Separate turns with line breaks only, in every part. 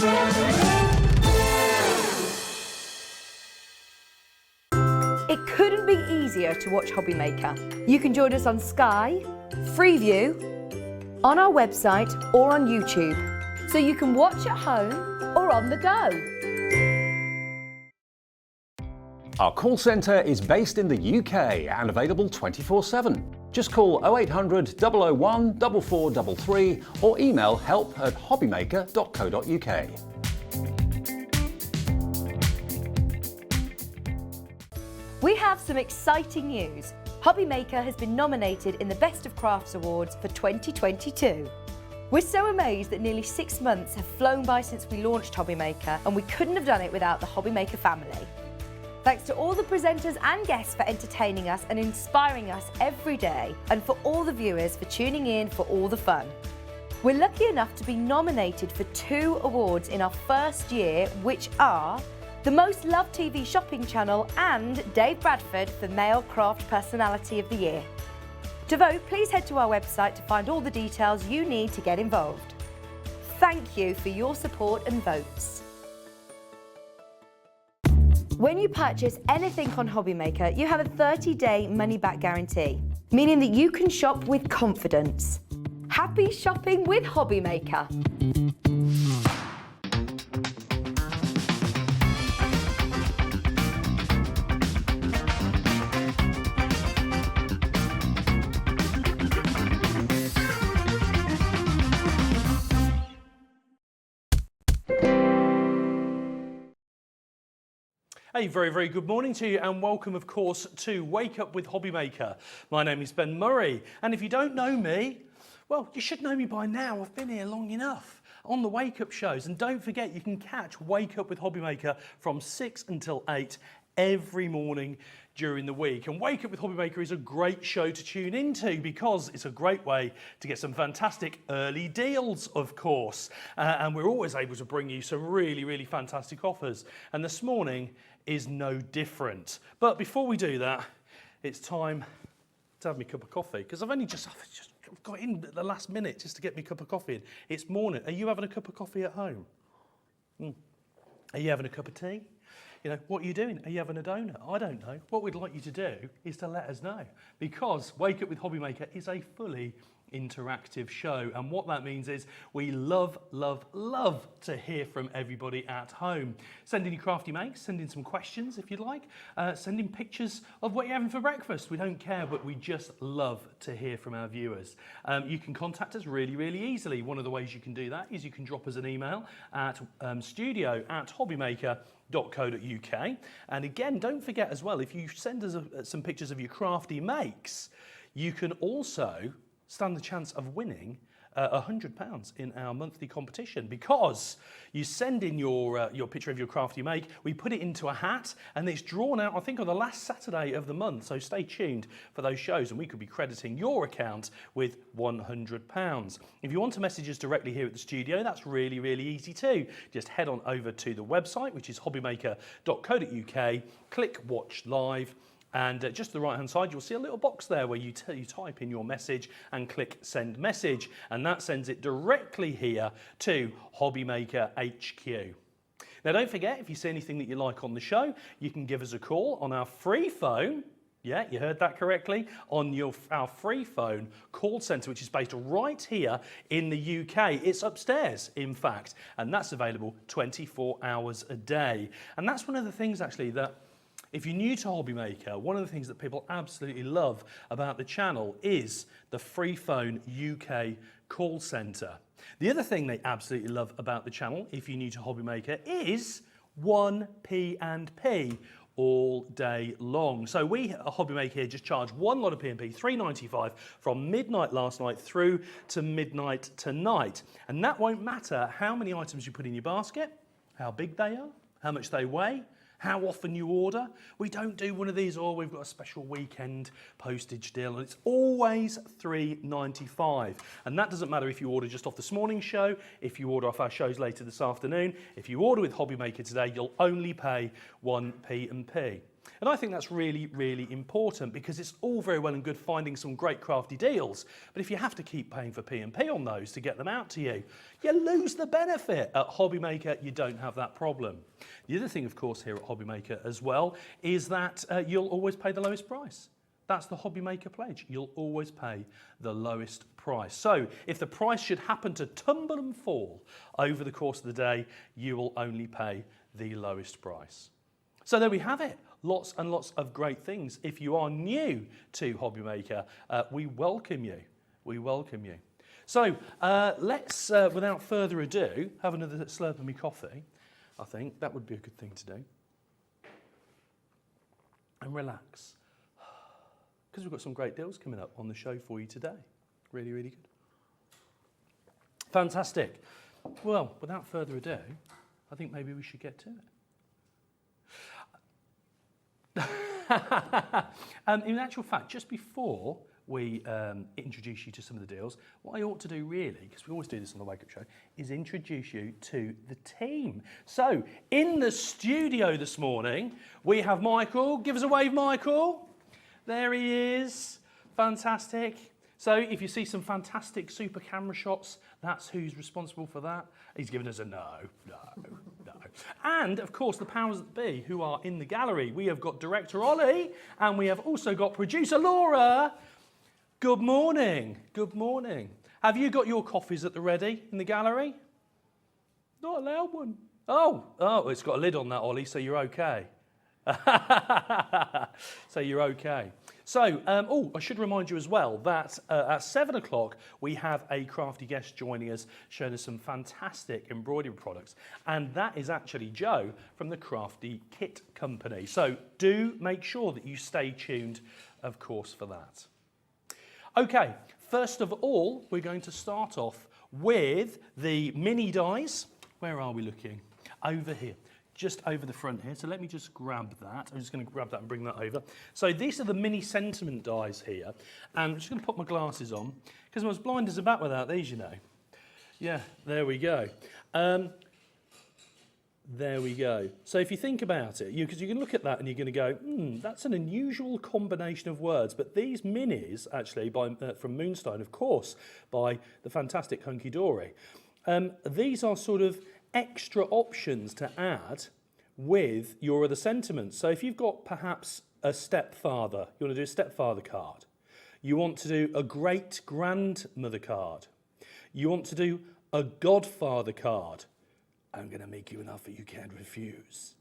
It couldn't be easier to watch Hobbymaker. You can join us on Sky, Freeview, on our website or on YouTube, so you can watch at home or on the go.
Our call centre is based in the UK and available 24/7. Just call 0800 001 4433 or email help@hobbymaker.co.uk.
We have some exciting news. Hobbymaker has been nominated in the Best of Crafts Awards for 2022. We're so amazed that nearly 6 months have flown by since we launched Hobbymaker, and we couldn't have done it without the Hobbymaker family. Thanks to all the presenters and guests for entertaining us and inspiring us every day, and for all the viewers for tuning in for all the fun. We're lucky enough to be nominated for 2 awards in our first year, which are the Most Loved TV Shopping Channel and Dave Bradford for Male Craft Personality of the Year. To vote, please head to our website to find all the details you need to get involved. Thank you for your support and votes. When you purchase anything on Hobbymaker, you have a 30-day money-back guarantee, meaning that you can shop with confidence. Happy shopping with Hobbymaker.
A very, very good morning to you and welcome, of course, to Wake Up with Hobbymaker. My name is Ben Murray, and if you don't know me, well, you should know me by now. I've been here long enough on the Wake Up shows. And don't forget, you can catch Wake Up with Hobbymaker from 6 until 8 every morning during the week. And Wake Up with Hobbymaker is a great show to tune into because it's a great way to get some fantastic early deals, of course. And we're always able to bring you some really, really fantastic offers. And this morning is no different. But before we do that, it's time to have me a cup of coffee because I've just got in at the last minute just to get me a cup of coffee in. It's morning. Are you having a cup of coffee at home? Are you having a cup of tea? You know, what are you doing? Are you having a donut? I don't know. What we'd like you to do is to let us know because Wake Up with Hobbymaker is a fully interactive show, and what that means is we love to hear from everybody at home. Send in your crafty makes, send in some questions if you'd like, send in pictures of what you're having for breakfast. We don't care, but we just love to hear from our viewers. You can contact us really easily. One of the ways you can do that is you can drop us an email at studio@hobbymaker.co.uk, and again, don't forget as well, if you send us some pictures of your crafty makes, you can also stand the chance of winning £100 in our monthly competition because you send in your picture of your crafty make, we put it into a hat, and it's drawn out, I think, on the last Saturday of the month. So stay tuned for those shows, and we could be crediting your account with £100. If you want to message us directly here at the studio, that's really easy too. Just head on over to the website, which is hobbymaker.co.uk, click Watch Live, and just to the right hand side you'll see a little box there where you type in your message and click Send Message, and that sends it directly here to Hobbymaker HQ. Now don't forget, if you see anything that you like on the show, you can give us a call on our free phone. Yeah, you heard that correctly, on our free phone call centre, which is based right here in the UK. It's upstairs, in fact, and that's available 24 hours a day. And that's one of the things actually that, if you're new to Hobbymaker, one of the things that people absolutely love about the channel is the free phone UK call centre. The other thing they absolutely love about the channel, if you're new to Hobbymaker, is 1p&p all day long. So we at Hobbymaker here just charge one lot of P&P, £3.95, from midnight last night through to midnight tonight. And that won't matter how many items you put in your basket, how big they are, how much they weigh, how often you order. We don't do one of these, or we've got a special weekend postage deal, and it's always £3.95. And that doesn't matter if you order just off this morning's show, if you order off our shows later this afternoon. If you order with Hobbymaker today, you'll only pay 1p&p. And I think that's really, really important because it's all very well and good finding some great crafty deals, but if you have to keep paying for P&P on those to get them out to you, you lose the benefit. At Hobbymaker, you don't have that problem. The other thing, of course, here at Hobbymaker as well is that you'll always pay the lowest price. That's the Hobbymaker pledge. You'll always pay the lowest price. So if the price should happen to tumble and fall over the course of the day, you will only pay the lowest price. So there we have it. Lots and lots of great things. If you are new to Hobbymaker, we welcome you. We welcome you. So let's, without further ado, have another slurp of my coffee. I think that would be a good thing to do. And relax. Because we've got some great deals coming up on the show for you today. Really, really good. Fantastic. Well, without further ado, I think maybe we should get to it. In actual fact, just before we introduce you to some of the deals, what I ought to do really, because we always do this on the Wake Up Show, is introduce you to the team. So, in the studio this morning, we have Michael. Give us a wave, Michael. There he is. Fantastic. So, if you see some fantastic super camera shots, that's who's responsible for that. He's given us a no. And, of course, the powers that be who are in the gallery. We have got Director Ollie, and we have also got Producer Laura. Good morning. Good morning. Have you got your coffees at the ready in the gallery? Not allowed one. Oh, it's got a lid on that, Ollie, so you're okay. So you're okay. So, I should remind you as well that at 7 o'clock we have a crafty guest joining us, showing us some fantastic embroidery products, and that is actually Joe from the Crafty Kit Company. So do make sure that you stay tuned, of course, for that. Okay, first of all, we're going to start off with the mini dies. Where are we looking? Over here. Just over the front here. So let me just grab that. I'm just going to grab that and bring that over. So these are the mini sentiment dies here. And I'm just going to put my glasses on because I'm as blind as a bat without these, you know. Yeah, there we go. There we go. So if you think about it, because you can look at that and you're going to go, that's an unusual combination of words. But these minis, actually, from Moonstone, of course, by the fantastic Hunky Dory, these are sort of extra options to add with your other sentiments. So if you've got perhaps a stepfather, you want to do a stepfather card. You want to do a great-grandmother card. You want to do a godfather card. I'm going to make you an offer you can't refuse.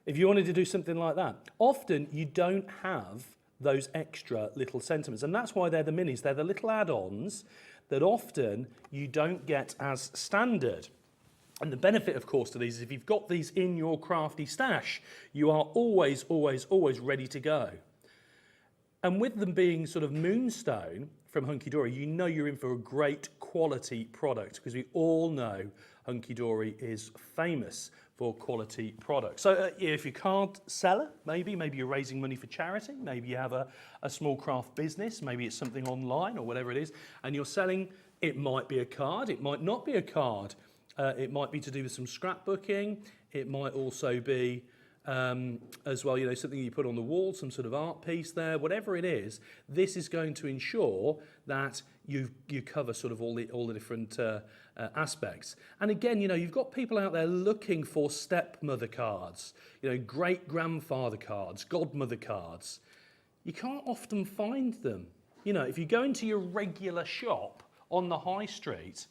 If you wanted to do something like that, often you don't have those extra little sentiments. And that's why they're the minis. They're the little add-ons that often you don't get as standard. And the benefit, of course, to these is if you've got these in your crafty stash, you are always, always, always ready to go. And with them being sort of Moonstone from Hunky Dory, you know you're in for a great quality product because we all know Hunky Dory is famous for quality products. So if you're a card seller, maybe you're raising money for charity, maybe you have a small craft business, maybe it's something online or whatever it is, and you're selling, it might be a card, it might not be a card. It might be to do with some scrapbooking. It might also be, as well, you know, something you put on the wall, some sort of art piece there, whatever it is. This is going to ensure that you cover sort of all the different aspects. And again, you know, you've got people out there looking for stepmother cards, you know, great-grandfather cards, godmother cards. You can't often find them. You know, if you go into your regular shop on the high street,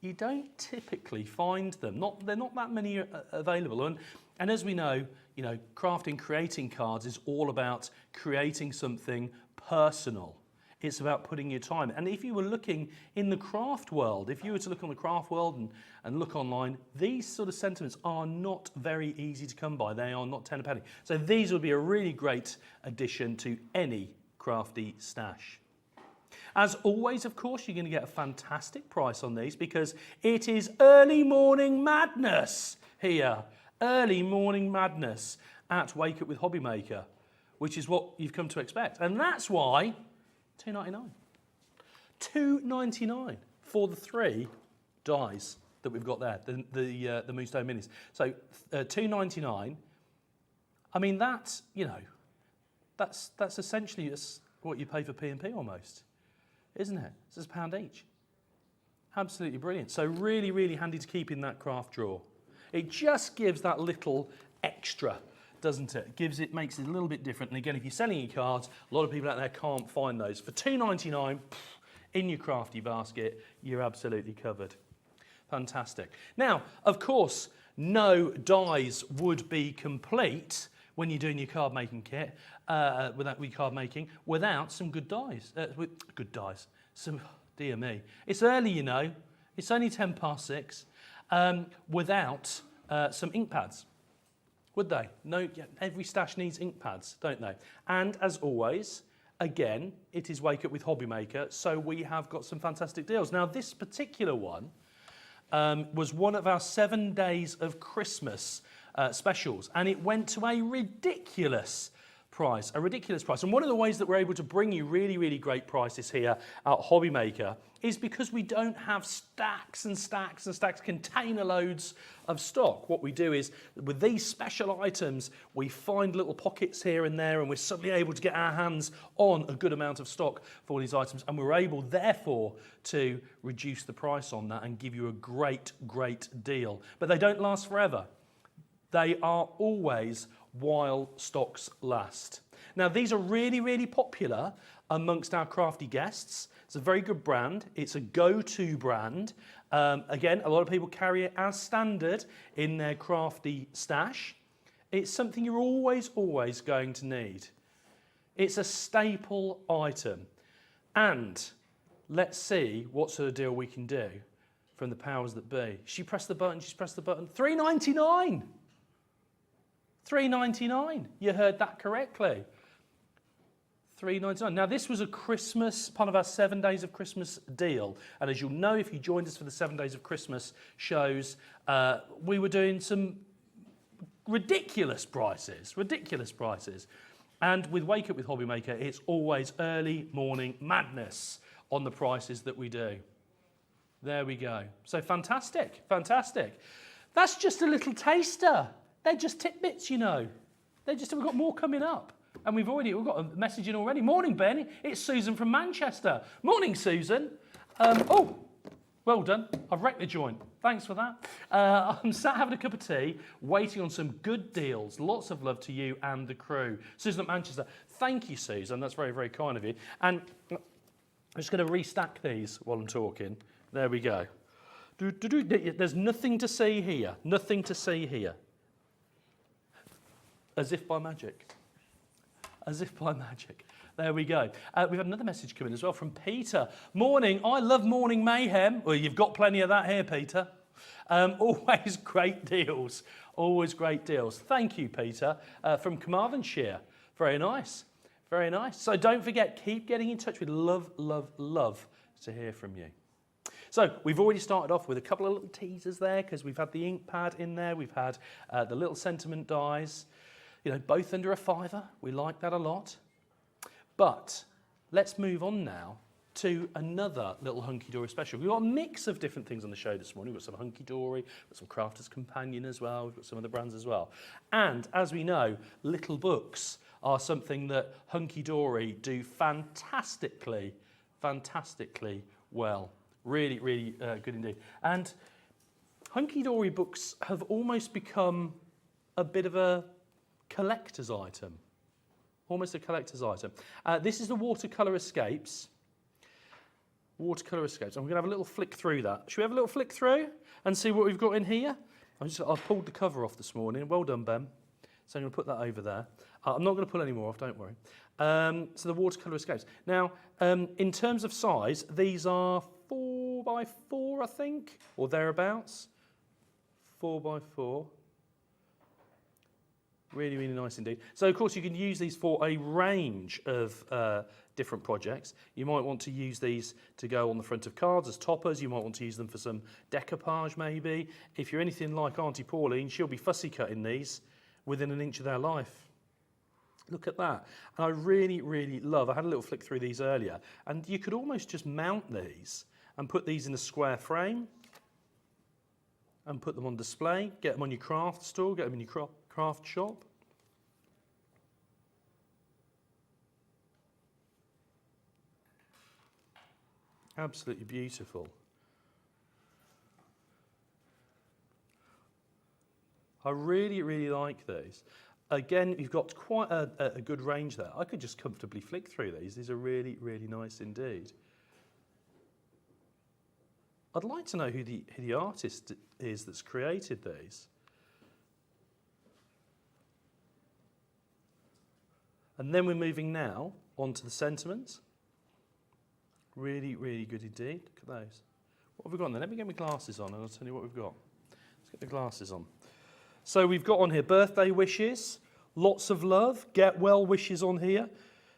you don't typically find them. They're not that many available. And as we know, you know, crafting, creating cards is all about creating something personal. It's about putting your time. And if you were looking in the craft world, if you were to look on the craft world and look online, these sort of sentiments are not very easy to come by. They are not 10 a penny. So these would be a really great addition to any crafty stash. As always, of course, you're going to get a fantastic price on these because it is early morning madness here. Early morning madness at Wake Up with Hobbymaker, which is what you've come to expect. And that's why $2.99. $2.99 for the 3 dies that we've got there, the Moonstone Minis. So $2.99, I mean, that's, you know, that's essentially what you pay for P&P almost, isn't it? It's just £1 each. Absolutely brilliant. So really, really handy to keep in that craft drawer. It just gives that little extra, doesn't it? Makes it a little bit different. And again, if you're selling your cards, a lot of people out there can't find those. For £2.99 in your Crafty basket, you're absolutely covered. Fantastic. Now, of course, no dies would be complete when you're doing your card making kit, without some good dies. Dear me. It's early, you know. It's only 6:10. Without some ink pads. Would they? No, every stash needs ink pads, don't they? And as always, again, it is Wake Up with Hobbymaker, so we have got some fantastic deals. Now, this particular one was one of our 7 days of Christmas specials, and it went to a ridiculous price. And one of the ways that we're able to bring you really, really great prices here at Hobbymaker is because we don't have stacks and stacks and stacks, container loads of stock. What we do is, with these special items, we find little pockets here and there, and we're suddenly able to get our hands on a good amount of stock for these items, and we're able, therefore, to reduce the price on that and give you a great, great deal. But they don't last forever. They are always while stocks last. Now, these are really, really popular amongst our crafty guests. It's a very good brand. It's a go-to brand. Again, a lot of people carry it as standard in their crafty stash. It's something you're always, always going to need. It's a staple item. And let's see what sort of deal we can do from the powers that be. She's pressed the button. £3.99. £3.99. You heard that correctly. £3.99. Now, this was a Christmas, part of our 7 days of Christmas deal. And as you'll know, if you joined us for the 7 days of Christmas shows, we were doing some ridiculous prices. And with Wake Up with Hobbymaker, it's always early morning madness on the prices that we do. There we go. So fantastic. That's just a little taster. They're just tidbits, you know. We've got more coming up. And we've got a message in already. Morning, Ben. It's Susan from Manchester. Morning, Susan. Oh, well done. I've wrecked the joint. Thanks for that. I'm sat having a cup of tea, waiting on some good deals. Lots of love to you and the crew. Susan at Manchester. Thank you, Susan. That's very, very kind of you. And I'm just going to restack these while I'm talking. There we go. There's nothing to see here. Nothing to see here. As if by magic. There we go. We've had another message come in as well from Peter. Morning. I love morning mayhem. Well, you've got plenty of that here, Peter. Always great deals. Thank you, Peter, from Carmarthenshire. Very nice. So don't forget, keep getting in touch. We'd love to hear from you. So we've already started off with a couple of little teasers there because we've had the ink pad in there. We've had the little sentiment dies. You know, both under £5. We like that a lot. But let's move on now to another little hunky-dory special. We've got a mix of different things on the show this morning. We've got some hunky-dory, we've got some Crafter's Companion as well. We've got some other brands as well. And as we know, little books are something that hunky-dory do fantastically well. Really good indeed. And hunky-dory books have almost become a bit of a collector's item. Almost a collector's item. This is the Watercolour Escapes. I'm going to have a little flick through that. Should we have a little flick through and see what we've got in here? I've pulled the cover off this morning. Well done, Ben. So I'm going to put that over there. I'm not going to pull any more off, don't worry. So the Watercolour Escapes. Now, in terms of size, these are 4x4, I think, or thereabouts. 4x4. Really nice indeed. So, of course, you can use these for a range of different projects. You might want to use these to go on the front of cards as toppers. You might want to use them for some decoupage, maybe. If you're anything like Auntie Pauline, she'll be fussy cutting these within an inch of their life. Look at that. And I really love, I had a little flick through these earlier, and you could almost just mount these and put these in a square frame and put them on display, get them on your craft store, get them in your craft shop. Absolutely beautiful. I really, really like these. Again, you've got quite a good range there. I could just comfortably flick through these. These are really, really nice indeed. I'd like to know who the artist is that's created these. And then we're moving now on to the sentiments. Really, really good indeed. Look at those. What have we got on there? Let me get my glasses on and I'll tell you what we've got. Let's get the glasses on. So we've got on here birthday wishes, lots of love, get well wishes on here,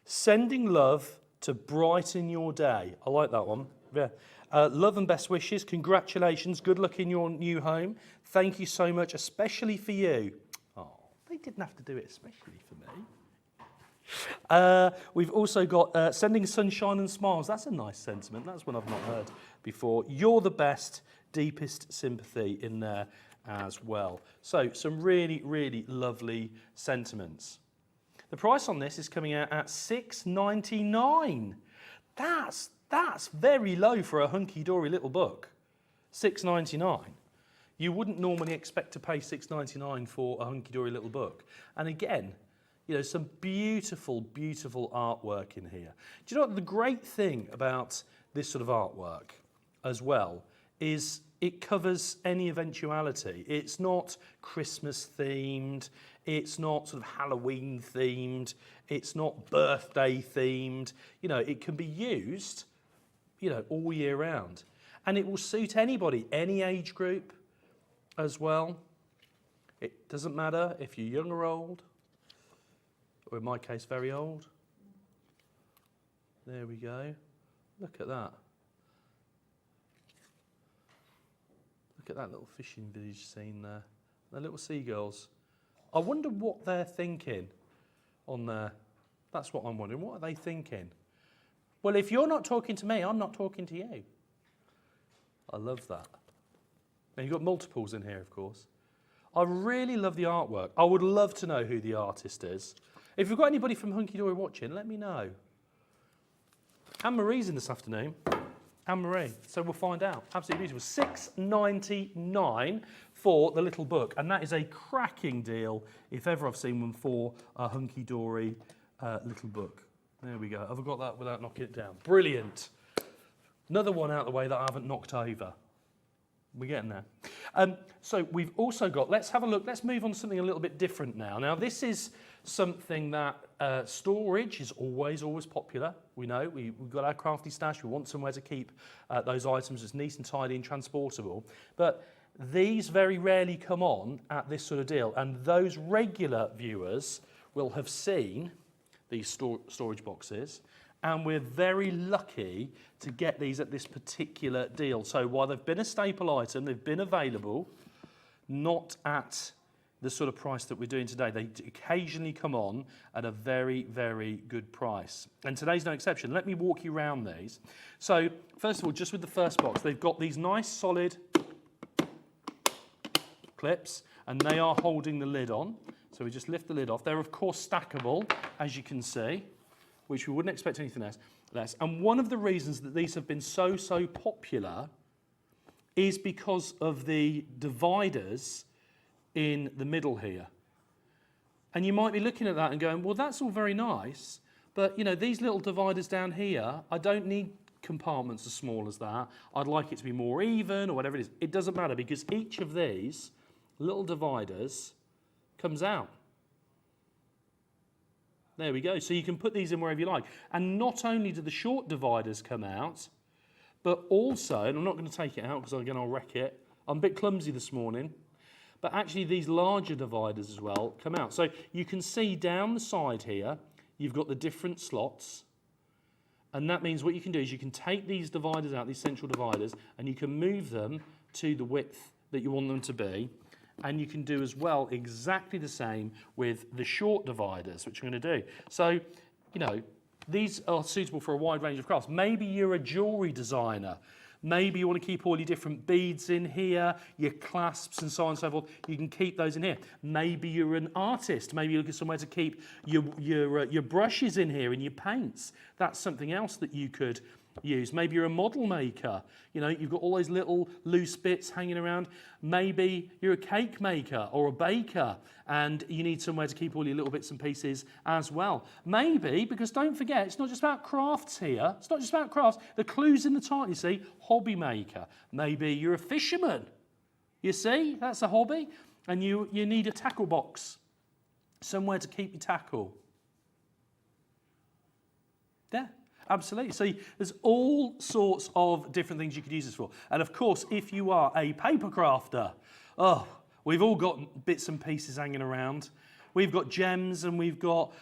sending love to brighten your day. I like that one. Yeah. Love and best wishes, congratulations, good luck in your new home. Thank you so much, especially for you. Oh, they didn't have to do it especially for me. We've also got sending sunshine and smiles. That's a nice sentiment. That's one I've not heard before. You're the best, deepest sympathy in there as well. So some really, really lovely sentiments. The price on this is coming out at $6.99. That's very low for a hunky-dory little book. $6.99. You wouldn't normally expect to pay $6.99 for a hunky-dory little book. And again, you know, some beautiful, beautiful artwork in here. Do you know what the great thing about this sort of artwork as well is it covers any eventuality. It's not Christmas themed, it's not sort of Halloween themed, it's not birthday themed. You know, it can be used, you know, all year round. And it will suit anybody, any age group as well. It doesn't matter if you're young or old, or in my case, very old. There we go. Look at that. Look at that little fishing village scene there. The little seagulls. I wonder what they're thinking on there. That's what I'm wondering. What are they thinking? Well, if you're not talking to me, I'm not talking to you. I love that. Now, you've got multiples in here, of course. I really love the artwork. I would love to know who the artist is. If you've got anybody from Hunky Dory watching, let me know. Anne-Marie's in this afternoon. Anne-Marie. So we'll find out. Absolutely beautiful. $6.99 for the little book. And that is a cracking deal, if ever I've seen one, for a Hunky Dory little book. There we go. Have I got that without knocking it down? Brilliant. Another one out of the way that I haven't knocked over. We're getting there. So we've also got, let's have a look, let's move on to something a little bit different now. Now this is something that storage is always popular. We know, we've got our Crafty stash, we want somewhere to keep those items as neat and tidy and transportable. But these very rarely come on at this sort of deal, and those regular viewers will have seen these storage boxes. And we're very lucky to get these at this particular deal. So while they've been a staple item, they've been available, not at the sort of price that we're doing today. They occasionally come on at a very, very good price. And today's no exception. Let me walk you around these. So first of all, just with the first box, they've got these nice solid clips, and they are holding the lid on. So we just lift the lid off. They're of course stackable, as you can see, which we wouldn't expect anything less. And one of the reasons that these have been so popular is because of the dividers in the middle here. And you might be looking at that and going, well, that's all very nice, but you know, these little dividers down here, I don't need compartments as small as that. I'd like it to be more even or whatever it is. It doesn't matter, because each of these little dividers comes out. There we go. So you can put these in wherever you like. And not only do the short dividers come out, but also, and I'm not going to take it out because again I'll wreck it. I'm a bit clumsy this morning. But actually these larger dividers as well come out. So you can see down the side here, you've got the different slots. And that means what you can do is you can take these dividers out, these central dividers, and you can move them to the width that you want them to be. And you can do as well exactly the same with the short dividers, which I'm going to do. So, you know, these are suitable for a wide range of crafts. Maybe you're a jewellery designer. Maybe you want to keep all your different beads in here, your clasps and so on and so forth. You can keep those in here. Maybe you're an artist. Maybe you're looking somewhere to keep your brushes in here and your paints. That's something else that you could use. Maybe you're a model maker. You know, you've got all those little loose bits hanging around. Maybe you're a cake maker or a baker and you need somewhere to keep all your little bits and pieces as well. Maybe, because don't forget, it's not just about crafts here. It's not just about crafts. The clue's in the title, you see, hobby maker. Maybe you're a fisherman. You see, that's a hobby. And you need a tackle box, somewhere to keep your tackle. Yeah. Absolutely. See, there's all sorts of different things you could use this for. And of course, if you are a paper crafter, oh, we've all got bits and pieces hanging around. We've got gems and we've got,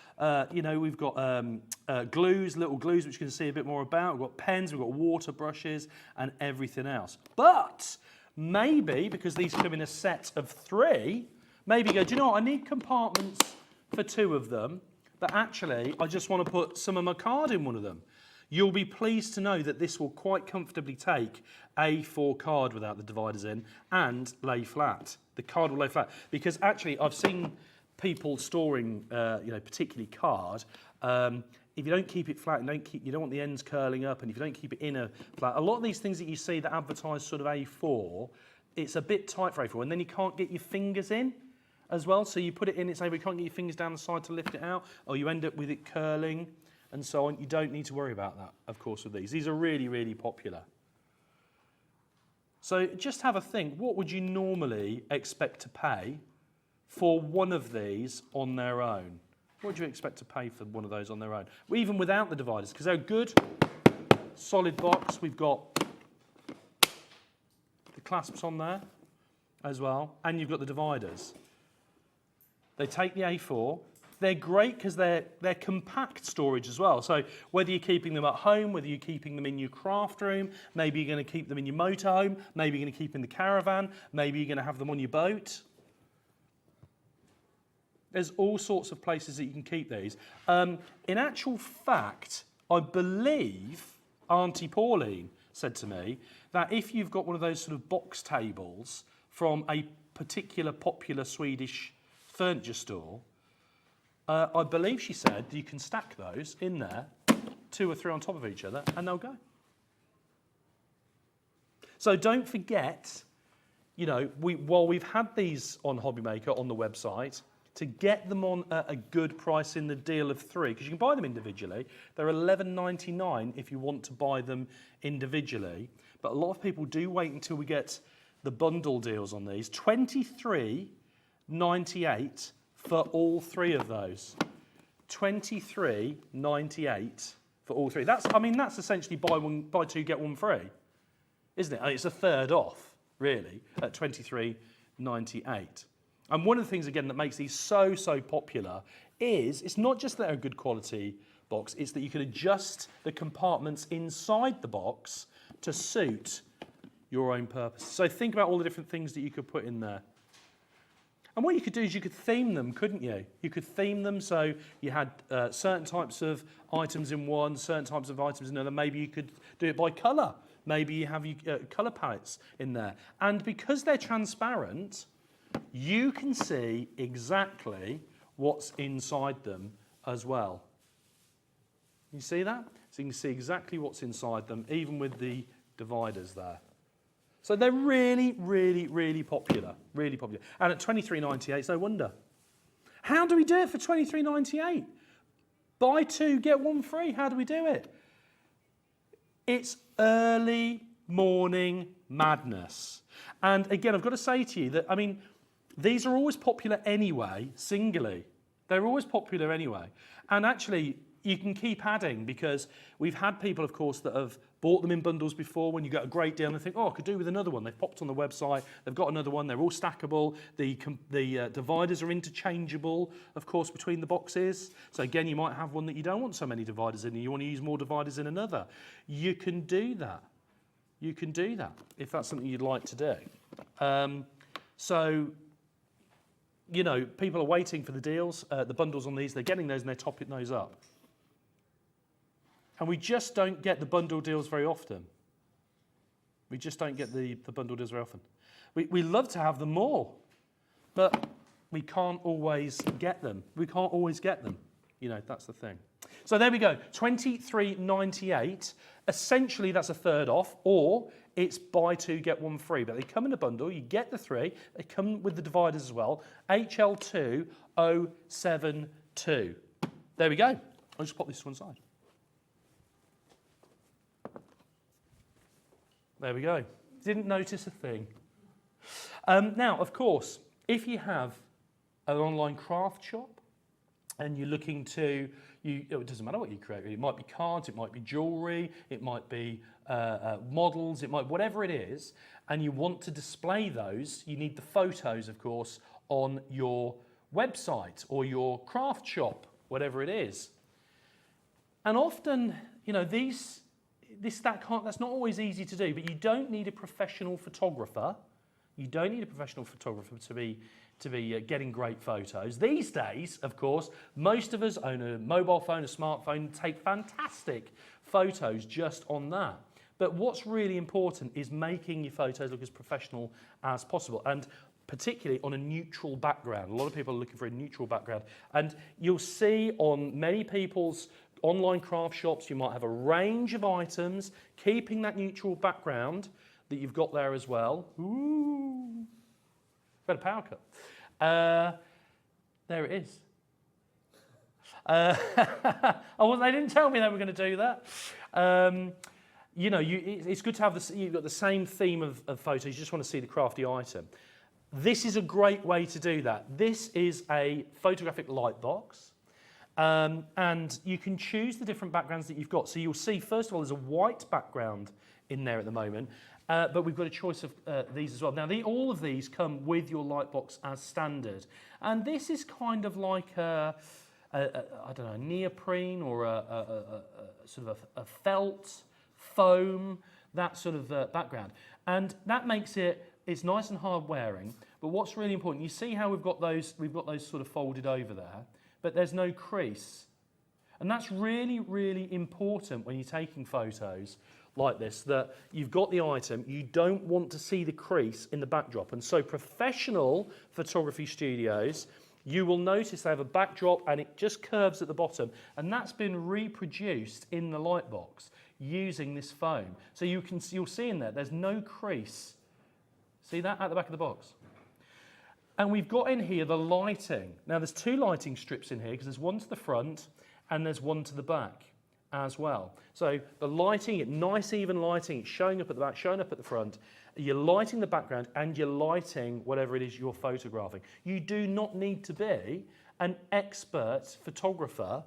glues, little glues, which you can see a bit more about. We've got pens, we've got water brushes and everything else. But maybe, because these come in a set of 3, maybe you go, do you know what, I need compartments for 2 of them, but actually I just want to put some of my card in one of them. You'll be pleased to know that this will quite comfortably take A4 card without the dividers in and lay flat. The card will lay flat. Because actually I've seen people storing, particularly card, if you don't keep it flat, you don't want the ends curling up, and if you don't keep it in a flat, a lot of these things that you see that advertise sort of A4, it's a bit tight for A4, and then you can't get your fingers in as well. So you put it in, it's over, you can't get your fingers down the side to lift it out, or you end up with it curling and so on. You don't need to worry about that, of course, with these. These are really, really popular. So just have a think. What would you normally expect to pay for one of these on their own? What would you expect to pay for one of those on their own? Well, even without the dividers, because they're a good, solid box. We've got the clasps on there as well, and you've got the dividers. They take the A4. They're great because they're compact storage as well. So whether you're keeping them at home, whether you're keeping them in your craft room, maybe you're going to keep them in your motorhome, maybe you're going to keep them in the caravan, maybe you're going to have them on your boat. There's all sorts of places that you can keep these. In actual fact, I believe Auntie Pauline said to me that if you've got one of those sort of box tables from a particular popular Swedish furniture store, I believe she said you can stack those in there, 2 or 3 on top of each other, and they'll go. So don't forget, you know, while we've had these on Hobbymaker on the website, to get them on a good price in the deal of 3, because you can buy them individually. They're $11.99 if you want to buy them individually. But a lot of people do wait until we get the bundle deals on these. $23.98 for all 3 of those. $23.98 for all 3. That's essentially buy 2 get 1 free, isn't it? It's a third off, really, at $23.98. And one of the things, again, that makes these so popular is it's not just that they're a good quality box, it's that you can adjust the compartments inside the box to suit your own purpose. So think about all the different things that you could put in there. And what you could do is you could theme them, couldn't you? You could theme them so you had certain types of items in one, certain types of items in another. Maybe you could do it by colour. Maybe you have colour palettes in there. And because they're transparent, you can see exactly what's inside them as well. You see that? So you can see exactly what's inside them, even with the dividers there. So they're really, really, really popular. Really popular. And at $23.98, it's no wonder. How do we do it for $23.98? Buy 2, get 1 free. How do we do it? It's early morning madness. And again, I've got to say to you that, I mean, these are always popular anyway, singly. They're always popular anyway. And actually, you can keep adding, because we've had people, of course, that have bought them in bundles before when you get a great deal and they think, oh, I could do with another one. They've popped on the website, they've got another one, they're all stackable. The dividers are interchangeable, of course, between the boxes. So again, you might have one that you don't want so many dividers in and you want to use more dividers in another. You can do that. You can do that if that's something you'd like to do. So, you know, people are waiting for the deals, the bundles on these. They're getting those and they're topping those up. And we just don't get the bundle deals very often. We just don't get the bundle deals very often. We love to have them more, but we can't always get them. We can't always get them. You know, that's the thing. So there we go, $23.98. Essentially, that's a third off, or it's buy two, get one free. But they come in a bundle, you get the three, they come with the dividers as well. HL2072. There we go. I'll just pop this to one side. There we go. Didn't notice a thing. Now, of course, if you have an online craft shop and you're looking to, it doesn't matter what you create, really. It might be cards, it might be jewellery, it might be models, it might, whatever it is, and you want to display those, you need the photos, of course, on your website or your craft shop, whatever it is. And often, you know, that's not always easy to do, but you don't need a professional photographer. You don't need a professional photographer to be getting great photos. These days, of course, most of us own a mobile phone, a smartphone, take fantastic photos just on that. But what's really important is making your photos look as professional as possible, and particularly on a neutral background. A lot of people are looking for a neutral background. And you'll see on many people's online craft shops, you might have a range of items, keeping that neutral background that you've got there as well. Ooh, got a power cut. There it is. They didn't tell me they were going to do that. You know, it's good to have you've got the same theme of photos. You just want to see the crafty item. This is a great way to do that. This is a photographic light box. And you can choose the different backgrounds that you've got. So you'll see, first of all, there's a white background in there at the moment, but we've got a choice of these as well. Now, all of these come with your light box as standard. And this is kind of like I don't know, neoprene or a sort of a felt, foam, that sort of background. And that makes it's nice and hard wearing. But what's really important, you see how we've got those sort of folded over there, but there's no crease. And that's really, really important when you're taking photos like this, that you've got the item, you don't want to see the crease in the backdrop. And so professional photography studios, you will notice they have a backdrop and it just curves at the bottom. And that's been reproduced in the light box using this foam. So you'll see in there's no crease. See that at the back of the box? And we've got in here the lighting. Now there's two lighting strips in here because there's one to the front and there's one to the back as well. So the lighting, nice even lighting, it's showing up at the back, showing up at the front. You're lighting the background and you're lighting whatever it is you're photographing. You do not need to be an expert photographer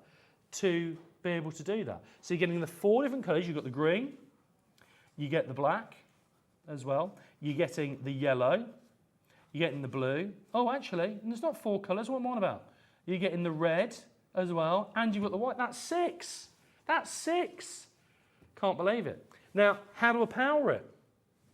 to be able to do that. So you're getting the four different colours. You've got the green, you get the black as well, you're getting the yellow, you're getting the blue. Oh, actually, there's not four colours. What am I on about? You're getting the red as well, and you've got the white. That's six. That's six. Can't believe it. Now, how do I power it?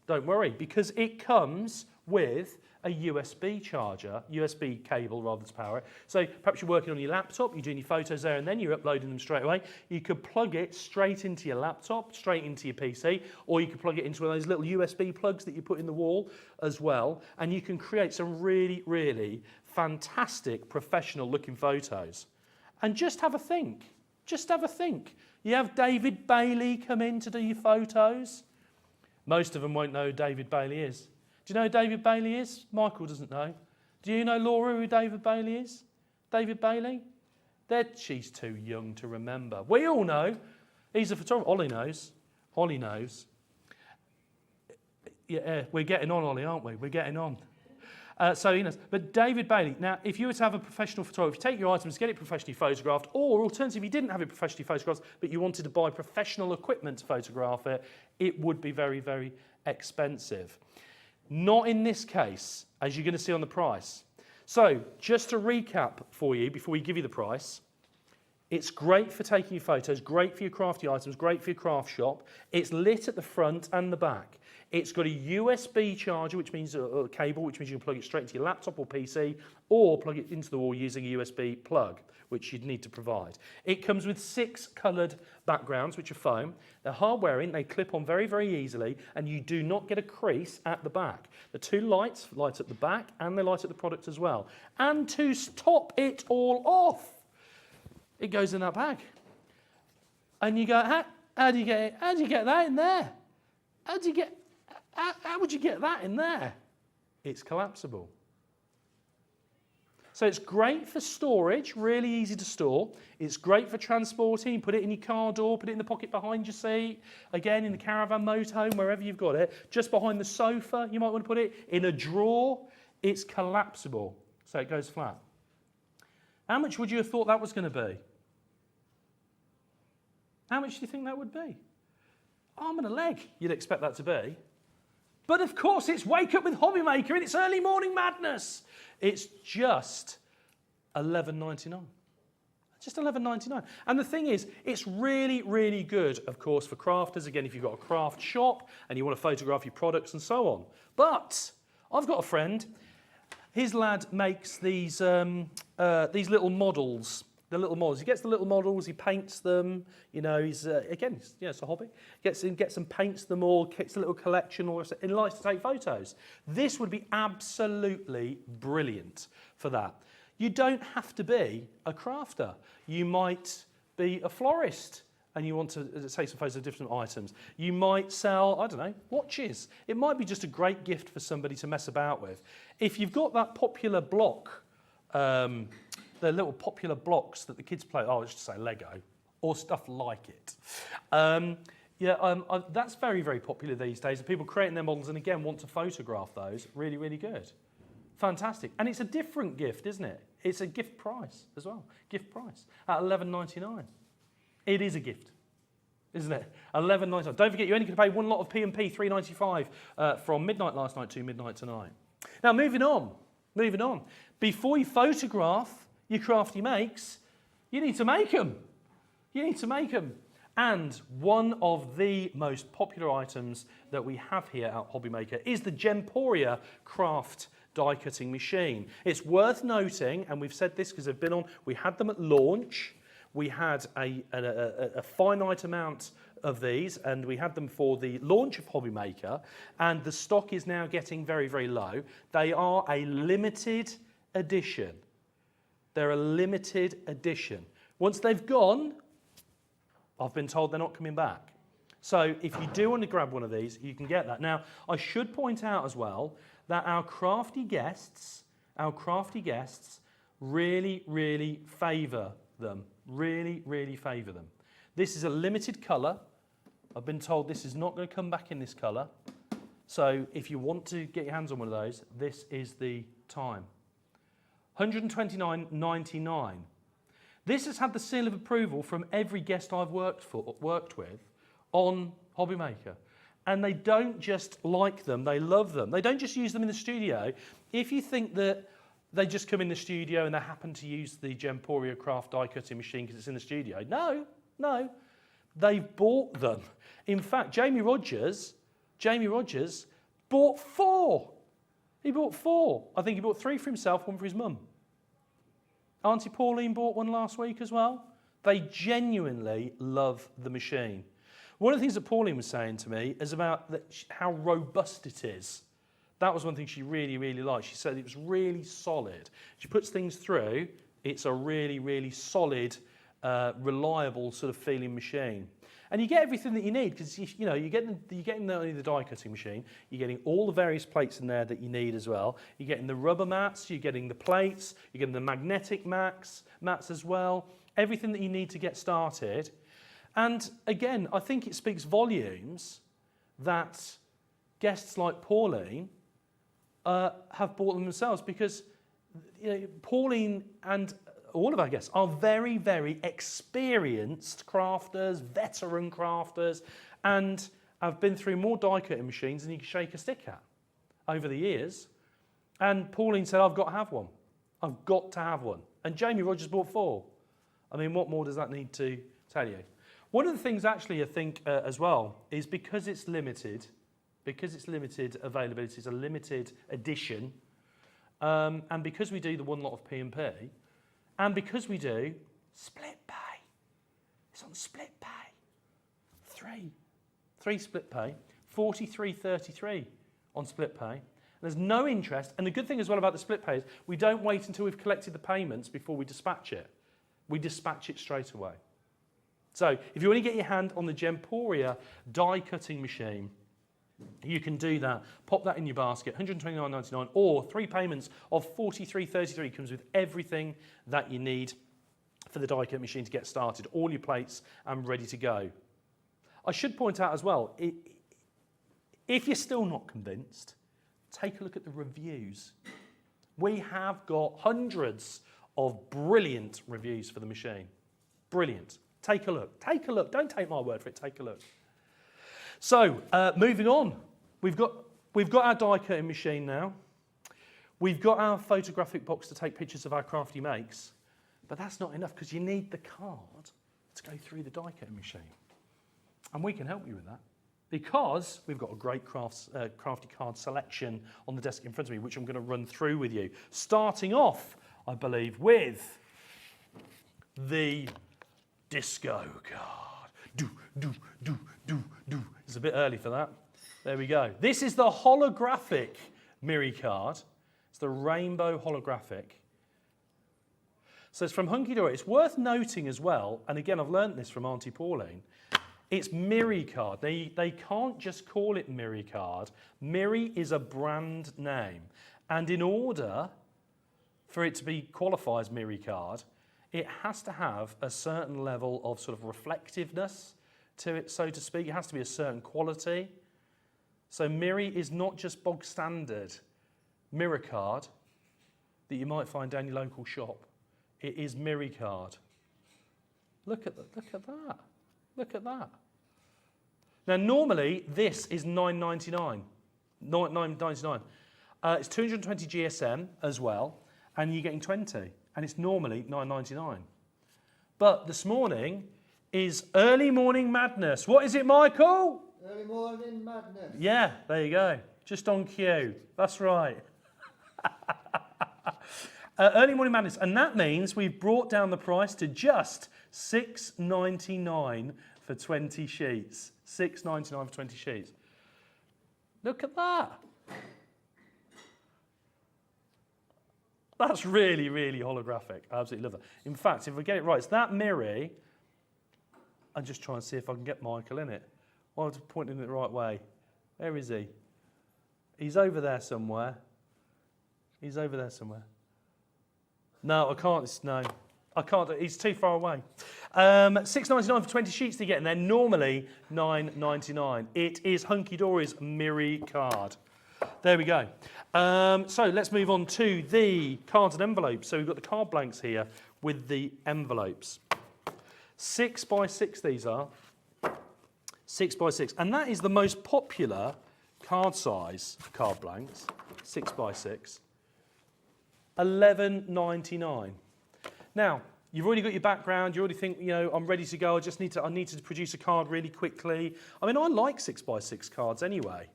Don't worry, because it comes with a USB charger, USB cable rather to power it. So perhaps you're working on your laptop, you're doing your photos there and then you're uploading them straight away. You could plug it straight into your laptop, straight into your PC, or you could plug it into one of those little USB plugs that you put in the wall as well, and you can create some really, really fantastic professional looking photos. And just have a think. Just have a think. You have David Bailey come in to do your photos. Most of them won't know who David Bailey is. Do you know who David Bailey is? Michael doesn't know. Do you know, Laura, who David Bailey is? David Bailey? She's too young to remember. We all know. He's a photographer. Ollie knows. Ollie knows. Yeah, we're getting on, Ollie, aren't we? We're getting on. So he knows. But David Bailey, now, if you were to have a professional photographer, take your items, get it professionally photographed, or alternatively, if you didn't have it professionally photographed, but you wanted to buy professional equipment to photograph it, it would be very, very expensive. Not in this case, as you're going to see on the price. So, just to recap for you, before we give you the price, it's great for taking your photos, great for your crafty items, great for your craft shop. It's lit at the front and the back. It's got a USB charger, which means a cable, which means you can plug it straight into your laptop or PC, or plug it into the wall using a USB plug, which you'd need to provide. It comes with 6 coloured backgrounds, which are foam. They're hard wearing, they clip on very, very easily, and you do not get a crease at the back. The 2 lights light at the back, and they light at the product as well. And to top it all off, it goes in that bag. And you go, how do you get that in there? How would you get that in there? It's collapsible. So it's great for storage, really easy to store. It's great for transporting. Put it in your car door, put it in the pocket behind your seat. Again, in the caravan motorhome, wherever you've got it. Just behind the sofa, you might want to put it. In a drawer, it's collapsible. So it goes flat. How much would you have thought that was going to be? How much do you think that would be? Arm and a leg, you'd expect that to be. But of course, it's Wake Up with Hobbymaker and it's early morning madness. It's just $11.99. Just $11.99. And the thing is, it's really, really good, of course, for crafters. Again, if you've got a craft shop and you want to photograph your products and so on. But I've got a friend. His lad makes these little models. The little models. He gets the little models, he paints them. You know, he's again, it's a hobby. Gets and paints them all. Gets a little collection, and he likes to take photos. This would be absolutely brilliant for that. You don't have to be a crafter. You might be a florist and you want to take some photos of different items. You might sell, I don't know, watches. It might be just a great gift for somebody to mess about with. If you've got that popular block, the little popular blocks that the kids play, I should say Lego, or stuff like it. That's very, very popular these days. People creating their models and again want to photograph those. Really, really good. Fantastic. And it's a different gift, isn't it? It's a gift price as well. Gift price at $11.99. It is a gift, isn't it? $11.99. Don't forget, you only can pay one lot of P&P, $3.95 from midnight last night to midnight tonight. Now, moving on. Before you photograph your crafty makes, you need to make them. And one of the most popular items that we have here at Hobbymaker is the Jemporia Kraft die cutting machine. It's worth noting, and we've said this because they've been on, we had them at launch. We had a finite amount of these, and we had them for the launch of Hobbymaker, and the stock is now getting very, very low. They are a limited edition. They're a limited edition. Once they've gone, I've been told they're not coming back. So if you do want to grab one of these, you can get that. Now, I should point out as well that our crafty guests really, really favour them. Really, really favour them. This is a limited colour. I've been told this is not going to come back in this colour. So if you want to get your hands on one of those, this is the time. $129.99. This has had the seal of approval from every guest I've worked with on Hobbymaker. And they don't just like them, they love them. They don't just use them in the studio. If you think that they just come in the studio and they happen to use the Jemporia Kraft die cutting machine because it's in the studio. No. They've bought them. In fact, Jamie Rogers bought 4. He bought 4. I think he bought 3 for himself, 1 for his mum. Auntie Pauline bought one last week as well. They genuinely love the machine. One of the things that Pauline was saying to me is about how robust it is. That was one thing she really, really liked. She said it was really solid. She puts things through, it's a really, really solid, reliable sort of feeling machine. And you get everything that you need because you're getting not only the die cutting machine, you're getting all the various plates in there that you need as well. You're getting the rubber mats, you're getting the plates, you're getting the magnetic mats as well. Everything that you need to get started. And again, I think it speaks volumes that guests like Pauline have bought them themselves because Pauline and all of our guests are very, very experienced crafters, veteran crafters, and have been through more die cutting machines than you can shake a stick at over the years. And Pauline said, I've got to have one. I've got to have one. And Jamie Rogers bought 4. I mean, what more does that need to tell you? One of the things actually I think as well is because it's limited availability, it's a limited edition, and because we do the one lot of P&P, and because we do split pay, it's on split pay, 3 split pay, $43.33 on split pay. And there's no interest, and the good thing as well about the split pay is we don't wait until we've collected the payments before we dispatch it. We dispatch it straight away. So if you want to get your hand on the Jemporia die cutting machine, you can do that. Pop that in your basket, $129.99, or 3 payments of $43.33 comes with everything that you need for the die cut machine to get started. All your plates and ready to go. I should point out as well, if you're still not convinced, take a look at the reviews. We have got hundreds of brilliant reviews for the machine. Brilliant. Take a look. Take a look. Don't take my word for it. Take a look. So, moving on. We've got our die cutting machine now. We've got our photographic box to take pictures of our crafty makes. But that's not enough because you need the card to go through the die cutting machine. And we can help you with that because we've got a great crafty card selection on the desk in front of me, which I'm going to run through with you. Starting off, I believe, with the disco card. Do. It's a bit early for that. There we go. This is the holographic Miri card. It's the rainbow holographic. So it's from Hunky Dory. It's worth noting as well, and again, I've learned this from Auntie Pauline, it's Miri card. They can't just call it Miri card. Miri is a brand name. And in order for it to be qualified as Miri card, it has to have a certain level of sort of reflectiveness to it, so to speak. It has to be a certain quality. So Miri is not just bog standard mirror card that you might find down your local shop. It is Miri card. Look at that. Look at that. Now normally this is $9.99. $9.99. It's 220 GSM as well, and you're getting 20, and it's normally $9.99. But this morning is Early Morning Madness. What is it, Michael?
Early Morning Madness.
Yeah, there you go. Just on cue. That's right. Early Morning Madness, and that means we've brought down the price to just $6.99 for 20 sheets. $6.99 for 20 sheets. Look at that. That's really, really holographic. I absolutely love that. In fact, if I get it right, it's that Miri. I'm just trying to see if I can get Michael in it. I have to point him in the right way. Where is he? He's over there somewhere. He's over there somewhere. No, I can't. No, I can't. He's too far away. $6.99 for 20 sheets to get in there. Normally $9.99. It is Hunky Dory's Miri card. There we go. So let's move on to the cards and envelopes. So we've got the card blanks here with the envelopes. 6 by 6 these are. 6 by 6. And that is the most popular card size card blanks. 6 by 6. $11.99. Now, you've already got your background, you already think, you know, I'm ready to go, I need to produce a card really quickly. I mean, I like 6 by 6 cards anyway.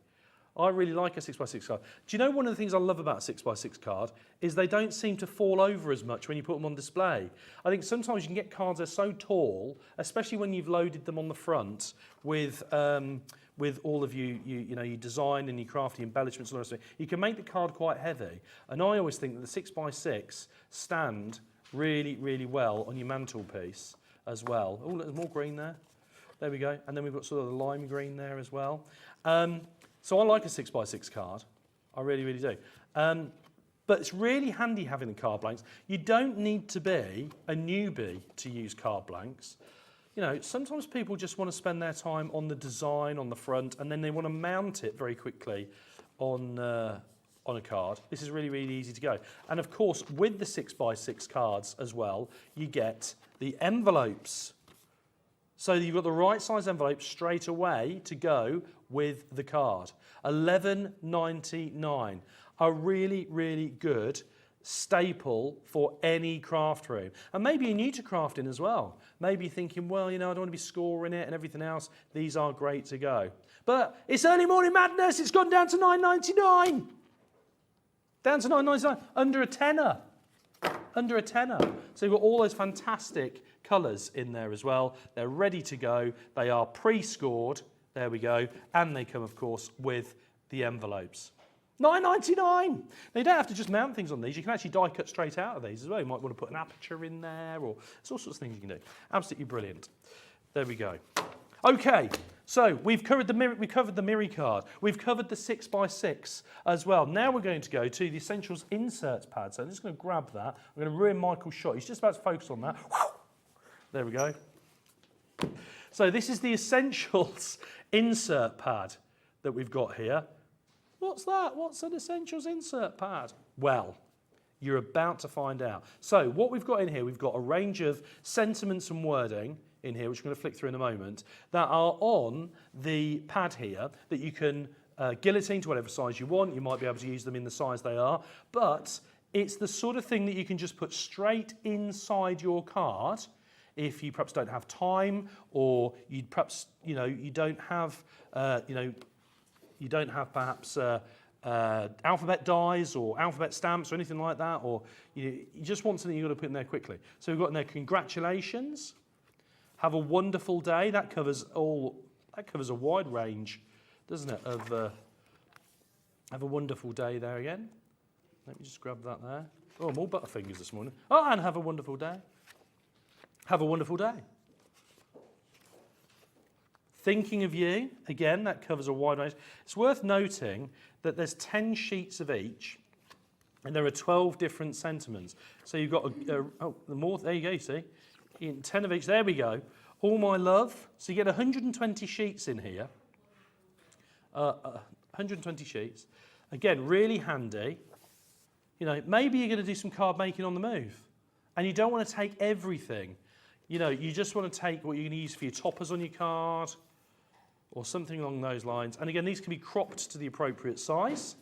I really like a 6 by 6 card. Do you know one of the things I love about a 6 by 6 card is they don't seem to fall over as much when you put them on display. I think sometimes you can get cards that are so tall, especially when you've loaded them on the front with all of your design and your crafty embellishments and all that stuff. You can make the card quite heavy. And I always think that the 6 by 6 stand really, really well on your mantelpiece as well. Oh, there's more green there. There we go. And then we've got sort of the lime green there as well. So I like a 6 by 6 card. I really, really do. But it's really handy having the card blanks. You don't need to be a newbie to use card blanks. You know, sometimes people just want to spend their time on the design on the front, and then they want to mount it very quickly on a card. This is really, really easy to go. And of course, with the 6 by 6 cards as well, you get the envelopes. So you've got the right size envelope straight away to go with the card. $11.99. A really, really good staple for any craft room. And maybe you're new to crafting as well. Maybe you're thinking, well, you know, I don't want to be scoring it and everything else. These are great to go. But it's Early Morning Madness. It's gone down to $9.99. Down to $9.99. Under a tenner. Under a tenner. So you've got all those fantastic colours in there as well. They're ready to go. They are pre-scored. There we go. And they come, of course, with the envelopes. $9.99. Now, you don't have to just mount things on these. You can actually die cut straight out of these as well. You might want to put an aperture in there, or there's all sorts of things you can do. Absolutely brilliant. There we go. Okay, so we've covered the Miri card. We've covered the 6x6 as well. Now we're going to go to the Essentials Inserts pad. So I'm just going to grab that. I'm going to ruin Michael's shot. He's just about to focus on that. There we go. So this is the Essentials Insert pad that we've got here. What's that? What's an Essentials Insert pad? Well, you're about to find out. So what we've got in here, we've got a range of sentiments and wording in here, which we're going to flick through in a moment, that are on the pad here that you can guillotine to whatever size you want. You might be able to use them in the size they are, but it's the sort of thing that you can just put straight inside your card if you perhaps don't have time, or you perhaps, you don't have, you don't have perhaps alphabet dies or alphabet stamps or anything like that, or you just want something you've got to put in there quickly. So we've got in there, congratulations, have a wonderful day. That covers a wide range, doesn't it, of have a wonderful day there again. Let me just grab that there. Oh, I'm all butterfingers this morning. Oh, and have a wonderful day. Have a wonderful day. Thinking of you, again, that covers a wide range. It's worth noting that there's 10 sheets of each, and there are 12 different sentiments. So you've got there you go, you see. 10 of each, there we go. All my love. So you get 120 sheets in here. 120 sheets. Again, really handy. Maybe you're going to do some card making on the move, and you don't want to take everything. You just want to take what you're going to use for your toppers on your card, or something along those lines. And again, these can be cropped to the appropriate size.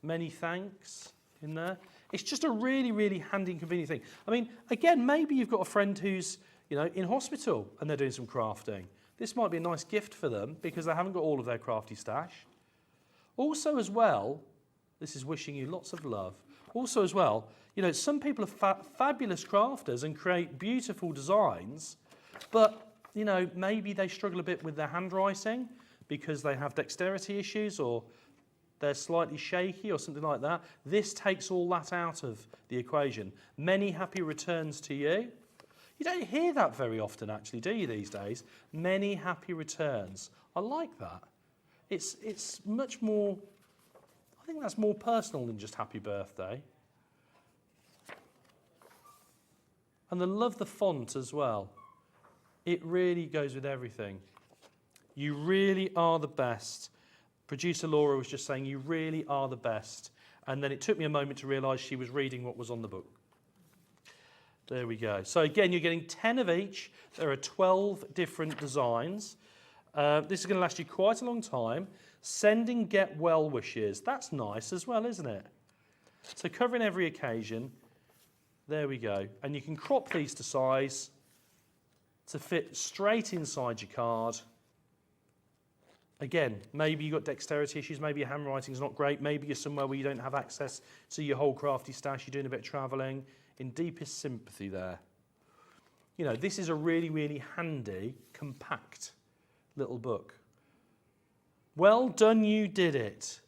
Many thanks in there. It's just a really, really handy and convenient thing. I mean, again, maybe you've got a friend who's, in hospital and they're doing some crafting. This might be a nice gift for them because they haven't got all of their crafty stash. Also as well, this is wishing you lots of love. Also as well, some people are fabulous crafters and create beautiful designs, but, maybe they struggle a bit with their handwriting because they have dexterity issues, or they're slightly shaky or something like that. This takes all that out of the equation. Many happy returns to you. You don't hear that very often, actually, do you, these days? Many happy returns. I like that. It's much more, I think that's more personal than just happy birthday. And I love the font as well. It really goes with everything. You really are the best. Producer Laura was just saying, you really are the best. And then it took me a moment to realise she was reading what was on the book. There we go. So again, you're getting 10 of each. There are 12 different designs. This is going to last you quite a long time. Send and get well wishes. That's nice as well, isn't it? So covering every occasion. There we go. And you can crop these to size to fit straight inside your card. Again, maybe you've got dexterity issues, maybe your handwriting's not great, maybe you're somewhere where you don't have access to your whole crafty stash, you're doing a bit of travelling. In deepest sympathy there. This is a really, really handy, compact little book. Well done, you did it.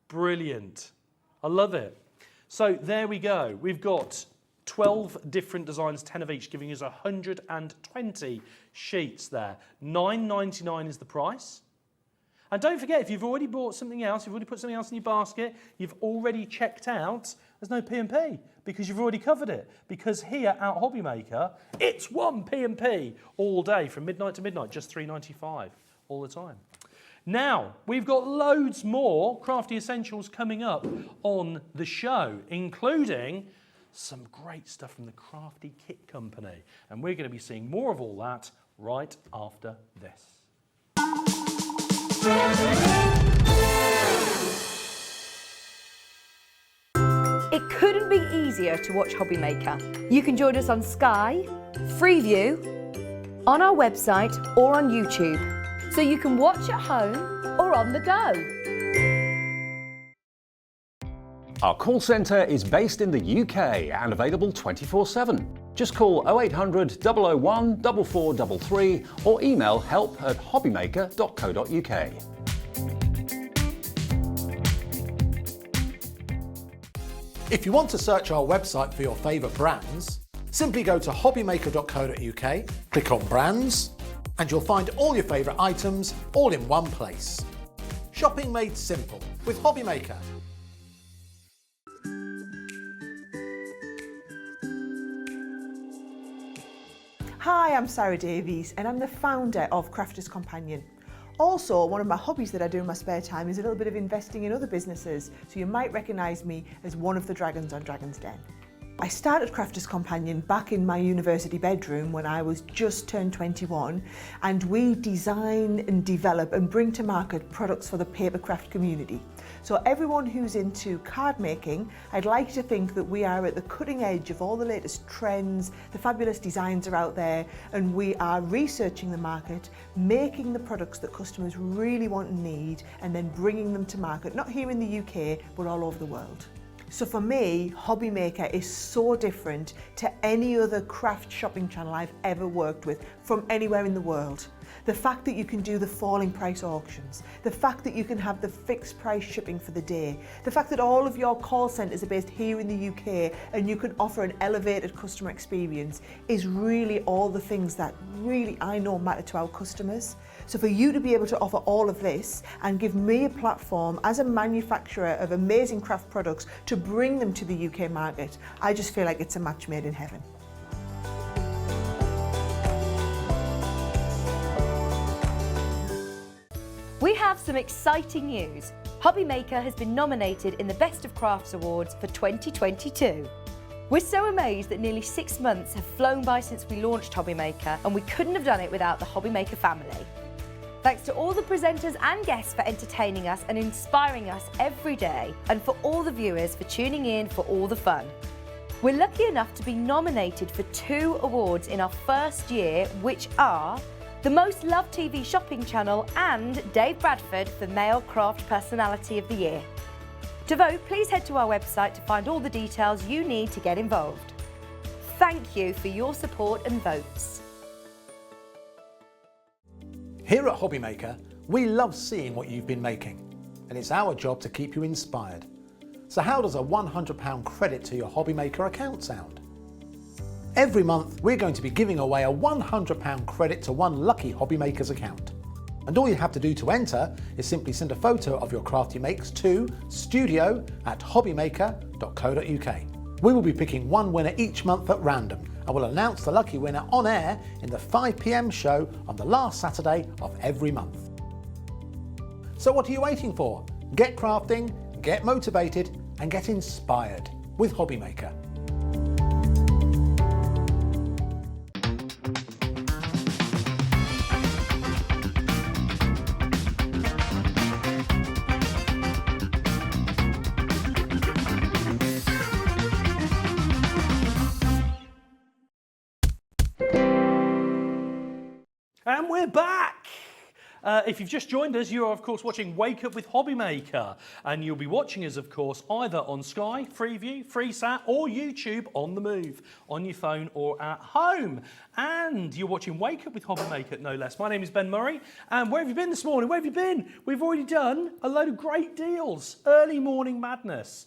Brilliant. I love it. So there we go. We've got 12 different designs, 10 of each, giving us 120 sheets there. $9.99 is the price. And don't forget, if you've already bought something else, you've already put something else in your basket, you've already checked out, there's no P&P because you've already covered it. Because here at Hobbymaker, it's one P&P all day from midnight to midnight, just $3.95 all the time. Now, we've got loads more Crafty Essentials coming up on the show, including some great stuff from the Crafty Kit Company. And we're going to be seeing more of all that right after this.
It couldn't be easier to watch Hobbymaker. You can join us on Sky, Freeview, on our website or on YouTube, so you can watch at home or on the go.
Our call centre is based in the UK and available 24/7. Just call 0800 001 4433 or email help@hobbymaker.co.uk.
If you want to search our website for your favourite brands, Simply go to hobbymaker.co.uk, click on brands, and you'll find all your favourite items all in one place. Shopping made simple with Hobbymaker.
Hi, I'm Sarah Davies and I'm the founder of Crafter's Companion. Also, one of my hobbies that I do in my spare time is a little bit of investing in other businesses, so you might recognise me as one of the dragons on Dragon's Den. I started Crafter's Companion back in my university bedroom when I was just turned 21, and we design and develop and bring to market products for the papercraft community. So everyone who's into card making, I'd like to think that we are at the cutting edge of all the latest trends, the fabulous designs are out there, and we are researching the market, making the products that customers really want and need, and then bringing them to market, not here in the UK, but all over the world. So for me, Hobbymaker is so different to any other craft shopping channel I've ever worked with from anywhere in the world. The fact that you can do the falling price auctions, the fact that you can have the fixed price shipping for the day, the fact that all of your call centres are based here in the UK and you can offer an elevated customer experience is really all the things that really I know matter to our customers. So for you to be able to offer all of this and give me a platform as a manufacturer of amazing craft products to bring them to the UK market, I just feel like it's a match made in heaven.
We have some exciting news. Hobbymaker has been nominated in the Best of Crafts Awards for 2022. We're so amazed that nearly 6 months have flown by since we launched Hobbymaker, and we couldn't have done it without the Hobbymaker family. Thanks to all the presenters and guests for entertaining us and inspiring us every day, and for all the viewers for tuning in for all the fun. We're lucky enough to be nominated for 2 awards in our first year, which are the Most Loved TV Shopping Channel and Dave Bradford for Male Craft Personality of the Year. To vote, please head to our website to find all the details you need to get involved. Thank you for your support and votes.
Here at Hobbymaker, we love seeing what you've been making, and it's our job to keep you inspired. So how does a £100 credit to your Hobbymaker account sound? Every month, we're going to be giving away a £100 credit to one lucky Hobbymaker's account. And all you have to do to enter is simply send a photo of your craft you makes to studio@hobbymaker.co.uk. We will be picking one winner each month at random, and we'll announce the lucky winner on air in the 5 PM show on the last Saturday of every month. So what are you waiting for? Get crafting, get motivated, and get inspired with Hobbymaker.
And we're back! If you've just joined us, you are of course watching Wake Up with Hobbymaker, and you'll be watching us of course either on Sky, Freeview, FreeSat or YouTube on the move, on your phone or at home. And you're watching Wake Up with Hobbymaker, no less. My name is Ben Murray, and where have you been this morning? Where have you been? We've already done a load of great deals. Early morning madness.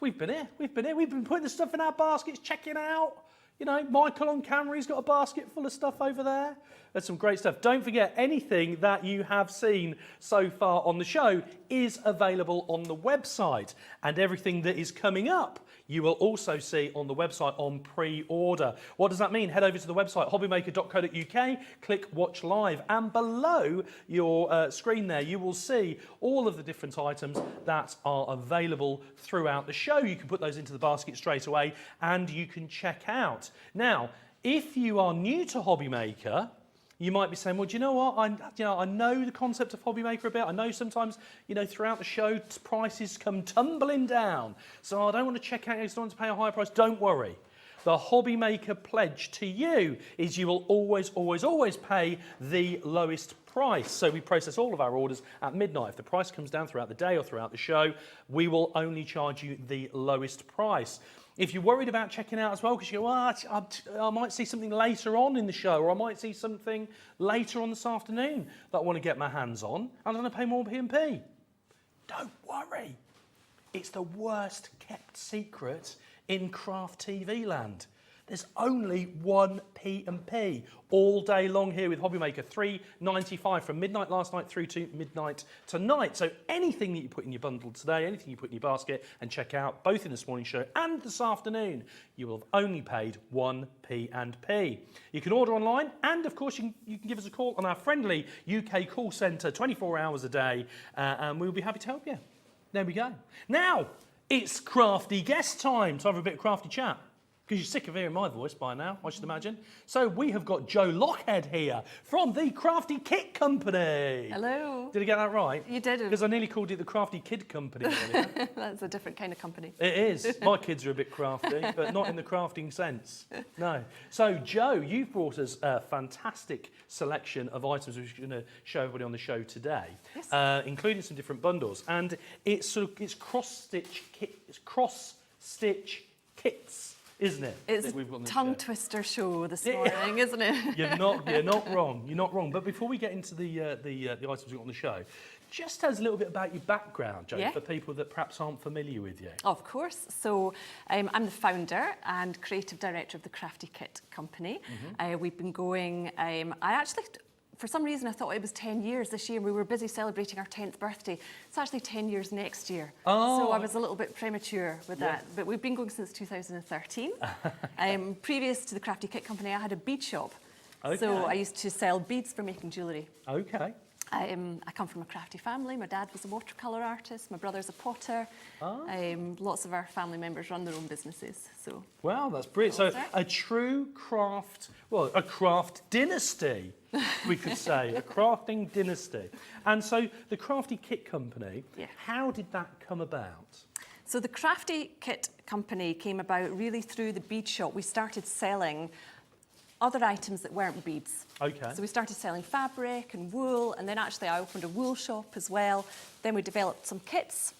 We've been here. We've been putting the stuff in our baskets, checking out. You know, Michael on camera, he's got a basket full of stuff over there. There's some great stuff. Don't forget, anything that you have seen so far on the show is available on the website. And everything that is coming up, you will also see on the website on pre-order. What does that mean? Head over to the website, hobbymaker.co.uk, click Watch Live, and below your screen there, you will see all of the different items that are available throughout the show. You can put those into the basket straight away, and you can check out. Now, if you are new to Hobbymaker, you might be saying, well, do you know what? I know the concept of Hobbymaker a bit. I know sometimes, throughout the show, prices come tumbling down. So I don't want to check out, I don't want to pay a higher price. Don't worry. The Hobbymaker pledge to you is you will always, always, always pay the lowest price. So we process all of our orders at midnight. If the price comes down throughout the day or throughout the show, we will only charge you the lowest price. If you're worried about checking out as well, because you go, I might see something later on in the show, or I might see something later on this afternoon that I want to get my hands on, and I'm going to pay more P&P. Don't worry. It's the worst kept secret in craft TV land. there's only 1 P&P all day long here with Hobbymaker, $3.95 from midnight last night through to midnight tonight. So anything that you put in your bundle today, anything you put in your basket and check out, both in this morning show and this afternoon, you will have only paid 1 P&P. You can order online, and of course you can give us a call on our friendly UK call centre 24 hours a day, and we'll be happy to help you. There we go. Now, it's Crafty guest time. Time for a bit of Crafty chat. Because you're sick of hearing my voice by now, I should imagine. So we have got Joe Lockhead here from the Crafty Kit Company.
Hello.
Did I get that right?
You did.
Because I nearly called it the Crafty Kid Company earlier.
That's a different kind of company.
It is. My kids are a bit crafty, but not in the crafting sense. No. So, Joe, you've brought us a fantastic selection of items which we're going to show everybody on the show today,
Yes.
including some different bundles. And it's cross-stitch kits, isn't it?
It's
that we've got on
a
this
tongue
show?
twister show this morning, isn't it?
You're not wrong. You're not wrong. But before we get into the items we've got on the show, just tell us a little bit about your background, Joe,
Yeah.
for people that perhaps aren't familiar with you.
Of course. So I'm the founder and creative director of the Crafty Kit Company. We've been going, for some reason I thought it was 10 years this year, and we were busy celebrating our 10th birthday. It's actually 10 years next year.
Oh.
So I was a little bit premature with that. But we've been going since 2013. Previous to the Crafty Kit Company, I had a bead shop.
Okay.
So I used to sell beads for making jewellery.
Okay.
I come from a crafty family. My dad was a watercolour artist. My brother's a potter. Lots of our family members run their own businesses. So
Wow, that's brilliant. So
Awesome.
a true craft, well, a craft dynasty, we could say, a crafting dynasty. And so the Crafty Kit Company,
Yeah.
how did that come about?
So the Crafty Kit Company came about really through the bead shop. We started selling other items that weren't beads.
Okay.
So we started selling fabric and wool, and then actually I opened a wool shop as well. Then we developed some kits,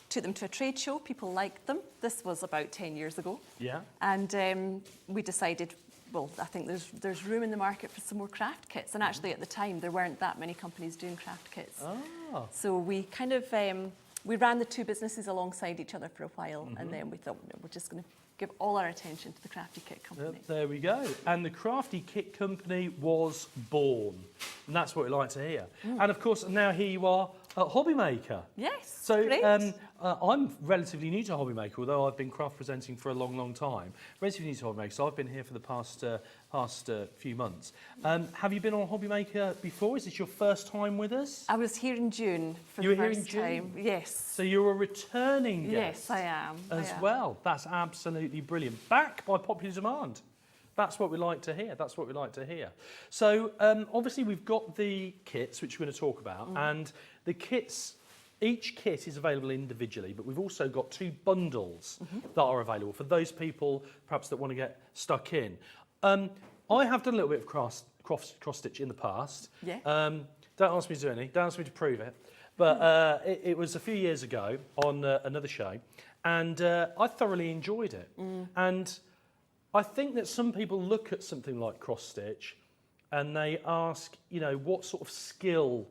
took them to a trade show. People liked them. This was about 10 years ago.
Yeah.
And we decided, well, I think there's room in the market for some more craft kits. And actually at the time, there weren't that many companies doing craft kits.
Oh.
So we kind of, we ran the two businesses alongside each other for a while. And then we thought, no, we're just going to give all our attention to the Crafty Kit Company.
There we go. And the Crafty Kit Company was born. And that's what we like to hear. And of course, now here you are at Hobbymaker.
Yes,
So
great.
I'm relatively new to Hobbymaker, although I've been craft presenting for a long, long time. Relatively new to Hobbymaker, so I've been here for the past few months. Have you been on Hobbymaker before? Is this your first time with us?
I was here in June for
You
the
were here
first
in June?
time. Yes.
So you're a returning guest.
Yes, I am.
As well. That's absolutely brilliant. Back by popular demand. That's what we like to hear. That's what we like to hear. So obviously we've got the kits, which we're going to talk about, and the kits, each kit is available individually, but we've also got 2 bundles that are available for those people perhaps that want to get stuck in. I have done a little bit of cross-stitch in the past.
Yeah.
Don't ask me to do any. Don't ask me to prove it. But it was a few years ago on another show, and I thoroughly enjoyed it. And I think that some people look at something like cross-stitch and they ask, you know, what sort of skill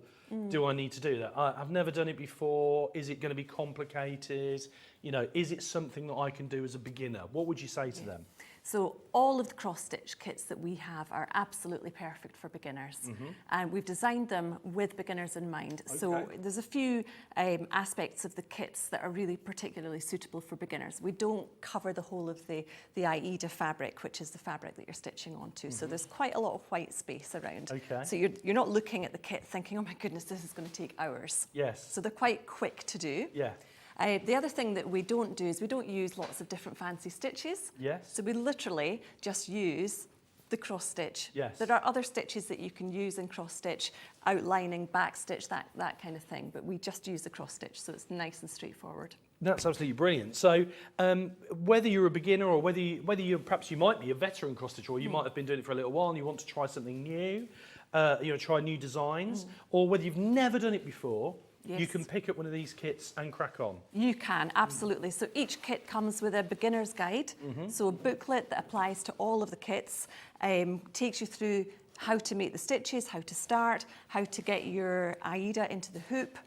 do I need to do that? I've never done it before. Is it going to be complicated? You know, is it something that I can do as a beginner? What would you say to them?
So all of the cross-stitch kits that we have are absolutely perfect for beginners. And we've designed them with beginners in mind. So there's a few aspects of the kits that are really particularly suitable for beginners. We don't cover the whole of the AIDA fabric, which is the fabric that you're stitching onto. So there's quite a lot of white space around.
Okay.
So you're not looking at the kit thinking, oh my goodness, this is going to take hours.
Yes.
So they're quite quick to do.
Yeah.
The other thing that we don't do is we don't use lots of different fancy stitches.
Yes.
So we literally just use the cross stitch.
Yes.
There are other stitches that you can use in cross stitch, outlining, back stitch, that kind of thing, but we just use the cross stitch, so it's nice and straightforward.
That's absolutely brilliant. So whether you're a beginner or whether you perhaps you might be a veteran cross stitcher, or you might have been doing it for a little while and you want to try something new, try new designs, or whether you've never done it before, you
Yes.
can pick up one of these kits and crack on.
You can, absolutely. So each kit comes with a beginner's guide, so a booklet that applies to all of the kits, takes you through how to make the stitches, how to start, how to get your AIDA into the hoop,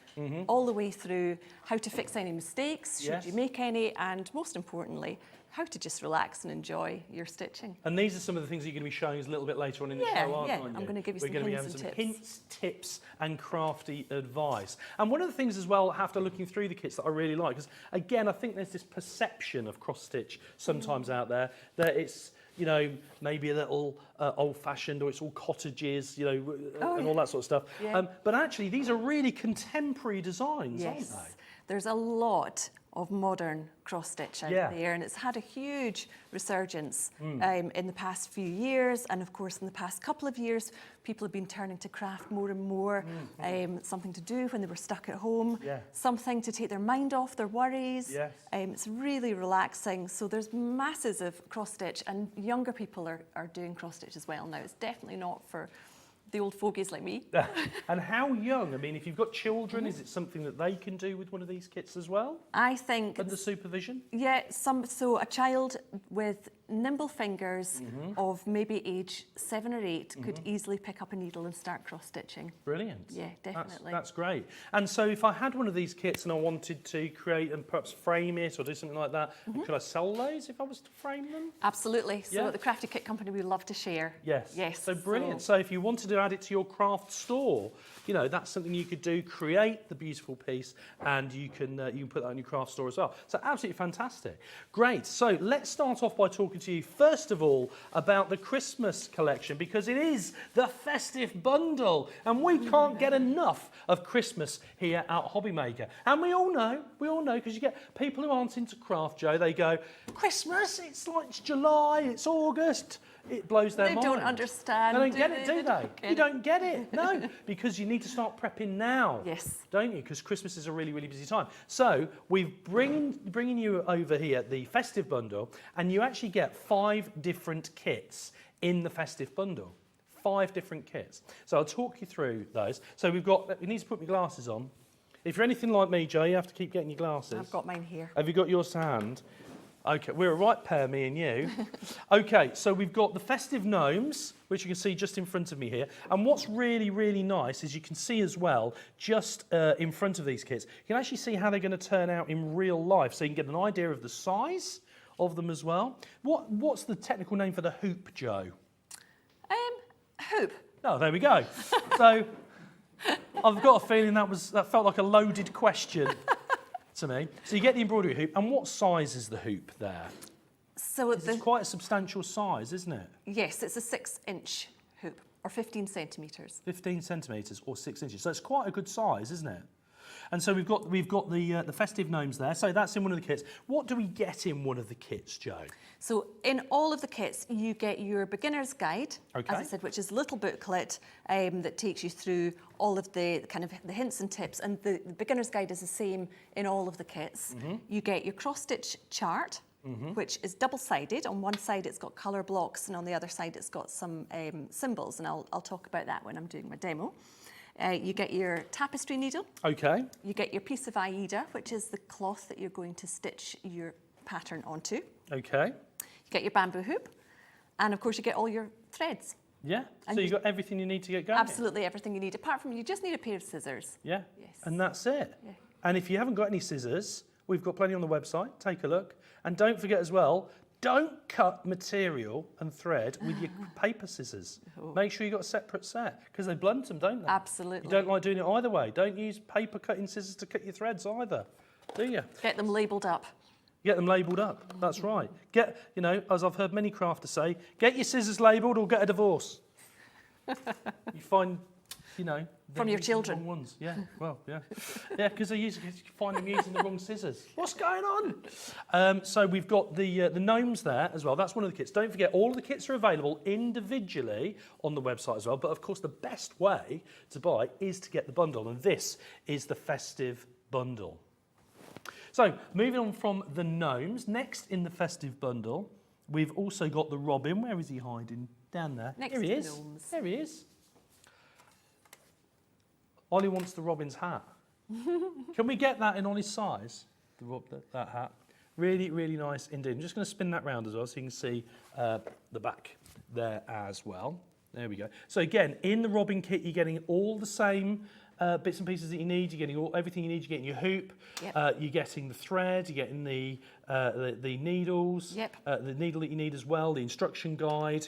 all the way through how to fix any mistakes, should you make any, and most importantly, how to just relax and enjoy your stitching.
And these are some of the things you're going to be showing us a little bit later on in the show, aren't you?
I'm going to give you
We're
some
going to be
hints
having
and
some
tips.
hints, tips, and crafty advice. And one of the things as well, after looking through the kits, that I really like, because again, I think there's this perception of cross stitch sometimes out there that it's, you know, maybe a little old-fashioned, or it's all cottages, you know, and all that sort of stuff.
Yeah.
But actually, these are really contemporary designs, aren't they?
There's a lot of modern cross-stitch out there, and it's had a huge resurgence in the past few years, and of course in the past couple of years people have been turning to craft more and more. Something to do when they were stuck at home, something to take their mind off their worries. It's really relaxing, so there's masses of cross-stitch, and younger people are doing cross-stitch as well now. It's definitely not for the old fogies like me.
And how young? I mean, if you've got children, is it something that they can do with one of these kits as well?
I think
Under supervision?
Yeah, so a child with nimble fingers of maybe age 7 or 8 could easily pick up a needle and start cross-stitching.
Brilliant.
Yeah, definitely.
That's great. And so if I had one of these kits and I wanted to create and perhaps frame it or do something like that, could I sell those if I was to frame them?
Absolutely. So
Yeah.
at the Crafty Kit Company, we love to share.
Yes.
Yes.
So brilliant. So if you wanted to add it to your craft store, you know, that's something you could do, create the beautiful piece, and you can put that on your craft store as well. So absolutely fantastic. Great. So let's start off by talking to you, first of all, about the Christmas collection, because it is the Festive Bundle, and we can't get enough of Christmas here at Hobbymaker. And we all know, because you get people who aren't into craft, Joe, they go, Christmas, it's like it's July, it's August. It blows their mind.
They don't understand.
They don't get it, do they? You don't get it,
it.
no, because you need to start prepping now.
Yes.
Don't you? Because Christmas is a really, really busy time. So we've bringing you over here the Festive Bundle, and you actually get 5 different kits in the Festive Bundle. 5 different kits. So I'll talk you through those. So we need to put my glasses on. If you're anything like me, Joe, you have to keep getting your glasses.
I've got mine here.
Have you got yours to hand? Okay, we're a right pair, me and you. Okay, so we've got the Festive Gnomes, which you can see just in front of me here. And what's really, really nice is you can see as well, just in front of these kits, you can actually see how they're going to turn out in real life. So you can get an idea of the size of them as well. What's the technical name for the hoop, Joe?
Hoop.
Oh, there we go. So I've got a feeling that felt like a loaded question to me. So you get the embroidery hoop, and what size is the hoop there?
So
It's quite a substantial size, isn't it?
yes, it's a 6-inch hoop, or 15 centimetres.
15 centimetres or 6 inches. So it's quite a good size, isn't it? And so we've got the Festive Gnomes there. So that's in one of the kits. What do we get in one of the kits, Joe?
So in all of the kits, you get your beginner's guide, as I
Okay.
said, which is a little booklet that takes you through all of the kind of the hints and tips. And the beginner's guide is the same in all of the kits. You get your cross-stitch chart, which is double-sided. On one side, it's got colour blocks, and on the other side, it's got some symbols. And I'll talk about that when I'm doing my demo. You get your tapestry needle.
Okay.
You get your piece of Aida, which is the cloth that you're going to stitch your pattern onto.
Okay.
You get your bamboo hoop, and of course you get all your threads.
Yeah.
And
So you've got everything you need to get going.
Absolutely everything you need, apart from you just need a pair of scissors.
Yeah.
Yes.
And that's it.
Yeah.
And if you haven't got any scissors, we've got plenty on the website. Take a look. And don't forget as well, don't cut material and thread with your paper scissors. Make sure you've got a separate set, because they blunt them, don't they?
Absolutely.
You don't like doing it either way. Don't use paper cutting scissors to cut your threads either, do you?
Get them labelled up.
Get them labelled up, that's right. Get, you know, as I've heard many crafters say, get your scissors labelled or get a divorce. You find, you know...
From your
using the
children.
wrong ones. Yeah, well, yeah. Yeah, because you find them using the wrong scissors. What's going on? So we've got the gnomes there as well. That's one of the kits. Don't forget, all of the kits are available individually on the website as well. But of course, the best way to buy is to get the bundle. And this is the Festive Bundle. So moving on from the gnomes, next in the Festive Bundle, we've also got the robin. Where is he hiding? Down there.
Next
There he
to
is.
gnomes.
There he is. Ollie wants the robin's hat. Can we get that in Ollie's size? That hat. Really, really nice indeed. I'm just going to spin that round as well so you can see the back there as well. There we go. So again, in the robin kit, you're getting all the same bits and pieces that you need. You're getting everything you need. You're getting your hoop.
Yep.
You're getting the thread. You're getting the needles.
Yep.
The needle that you need as well. The instruction guide.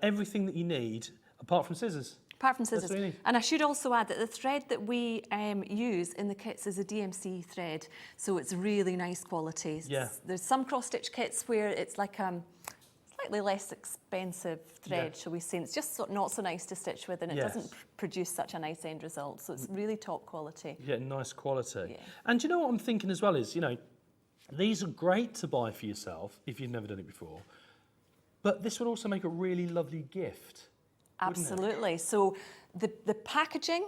Everything that you need, apart from scissors.
Apart from scissors.
That's what you need.
And I should also add that the thread that we use in the kits is a DMC thread, so it's really nice quality.
Yeah.
There's some cross-stitch kits where it's like slightly less expensive thread, shall we say. It's just not so nice to stitch with, and it doesn't produce such a nice end result. So it's really top quality.
You get nice quality.
Yeah.
And do you know what I'm thinking as well is, these are great to buy for yourself if you've never done it before, but this would also make a really lovely gift.
Absolutely. So the packaging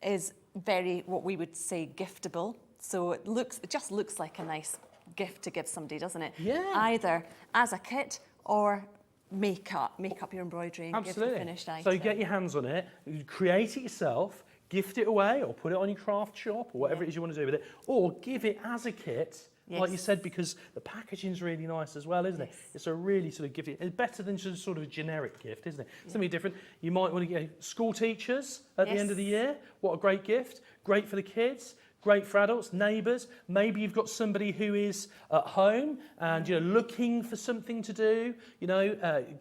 is very, what we would say, giftable. So it just looks like a nice gift to give somebody, doesn't it?
Yeah.
Either as a kit or make up your embroidery and give the finished item.
So you get your hands on it, you create it yourself, gift it away, or put it on your craft shop, or whatever it is you want to do with it, or give it as a kit.
Yes.
Like you said, because the packaging's really nice as well, isn't it? It's a really sort of gift. It's better than just sort of a generic gift, isn't it? Something different. You might want to get school teachers at the end of the year. What a great gift. Great for the kids. Great for adults, neighbours. Maybe you've got somebody who is at home and looking for something to do.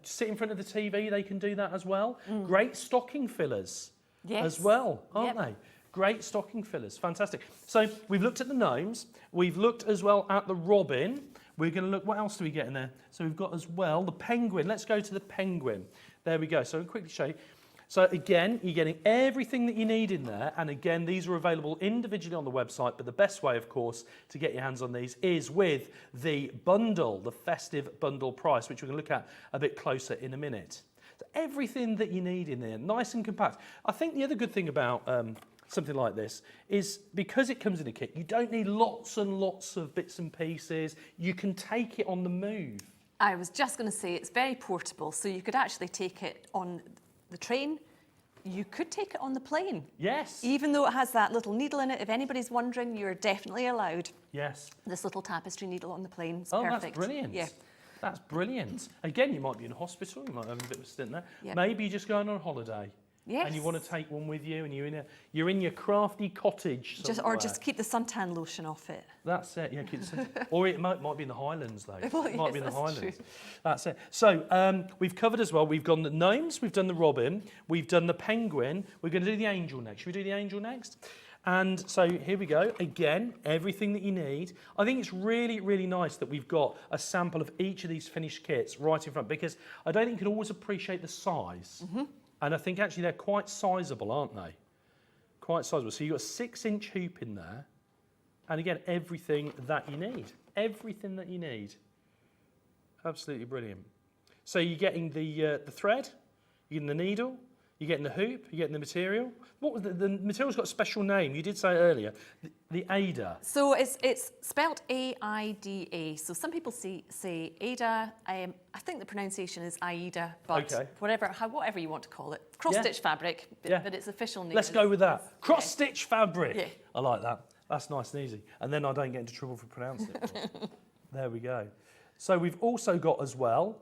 Sit in front of the TV. They can do that as well. Great stocking fillers as well, aren't they? Great stocking fillers, fantastic. So we've looked at the gnomes, we've looked as well at the robin. We're going to look, what else do we get in there? So we've got as well the penguin. Let's go to the penguin. There we go. So I'll quickly show you. So again, you're getting everything that you need in there. And again, these are available individually on the website. But the best way, of course, to get your hands on these is with the bundle, the Festive Bundle price, which we're going to look at a bit closer in a minute. So everything that you need in there, nice and compact. I think the other good thing about something like this is because it comes in a kit, you don't need lots and lots of bits and pieces. You can take it on the move.
I was just going to say it's very portable, so you could actually take it on the train. You could take it on the plane.
Yes.
Even though it has that little needle in it, if anybody's wondering, you're definitely allowed.
Yes.
This little tapestry needle on the plane. It's
perfect.
perfect.
That's brilliant.
Yeah.
That's brilliant. Again, you might be in hospital, you might have a bit of a stint there.
Yep.
Maybe you're just going on holiday.
Yes.
And you want to take one with you, and you're in your crafty cottage somewhere.
Just keep the suntan lotion off it.
That's it. Yeah, keep the suntan. Or it might be in the Highlands though.
Well,
it might be in the
that's
Highlands.
true.
That's it. So we've covered as well. We've gone the gnomes, we've done the robin, we've done the penguin. We're going to do the angel next. Should we do the angel next? And so here we go. Again, everything that you need. I think it's really, really nice that we've got a sample of each of these finished kits right in front, because I don't think you can always appreciate the size. And I think actually they're quite sizable, aren't they? Quite sizable. So you've got a 6-inch hoop in there. And again, everything that you need. Everything that you need. Absolutely brilliant. So you're getting the thread, you're getting the needle, you're getting the hoop, you're getting the material. What was the material's got a special name. You did say it earlier, the Ada.
So it's spelled A-I-D-A. So some people say Ada. I think the pronunciation is Aida, but whatever you want to call it. Cross-stitch fabric, but its official name.
Let's go with that. Cross-stitch fabric.
Yeah.
I like that. That's nice and easy. And then I don't get into trouble for pronouncing it. There we go. So we've also got as well,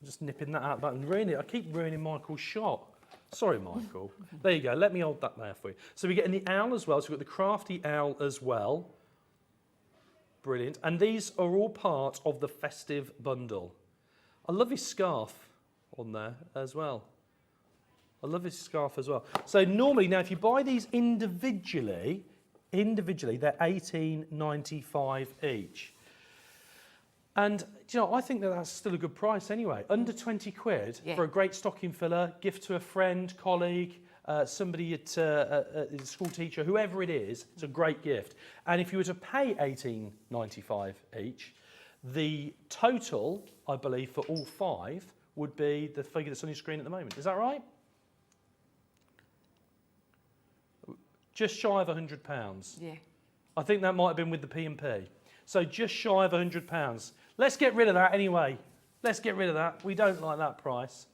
just nipping that out, I keep ruining Michael's shot. Sorry, Michael. There you go. Let me hold that there for you. So we're getting the owl as well. So we've got the crafty owl as well. Brilliant. And these are all part of the Festive Bundle. I love his scarf on there as well. I love his scarf as well. So normally, now if you buy these individually, they're $18.95 each. And I think that's still a good price anyway. Under 20 quid for a great stocking filler, gift to a friend, colleague, somebody at a school teacher, whoever it is, it's a great gift. And if you were to pay $18.95 each, the total, I believe, for all 5 would be the figure that's on your screen at the moment. Is that right? Just shy of £100.
Yeah.
I think that might have been with the P&P. So just shy of £100. Let's get rid of that anyway. Let's get rid of that. We don't like that price.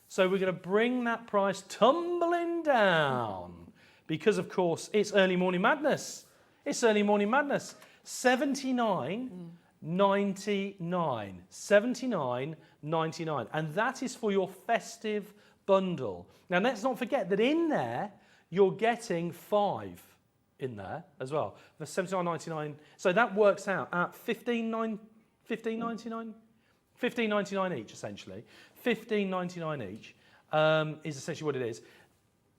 So we're going to bring that price tumbling down because, of course, it's early morning madness. It's early morning madness. $79.99. $79.99. And that is for your Festive Bundle. Now, let's not forget that in there, you're getting 5 in there as well. The $79.99. So that works out at $15.99 each, essentially. $15.99 each is essentially what it is.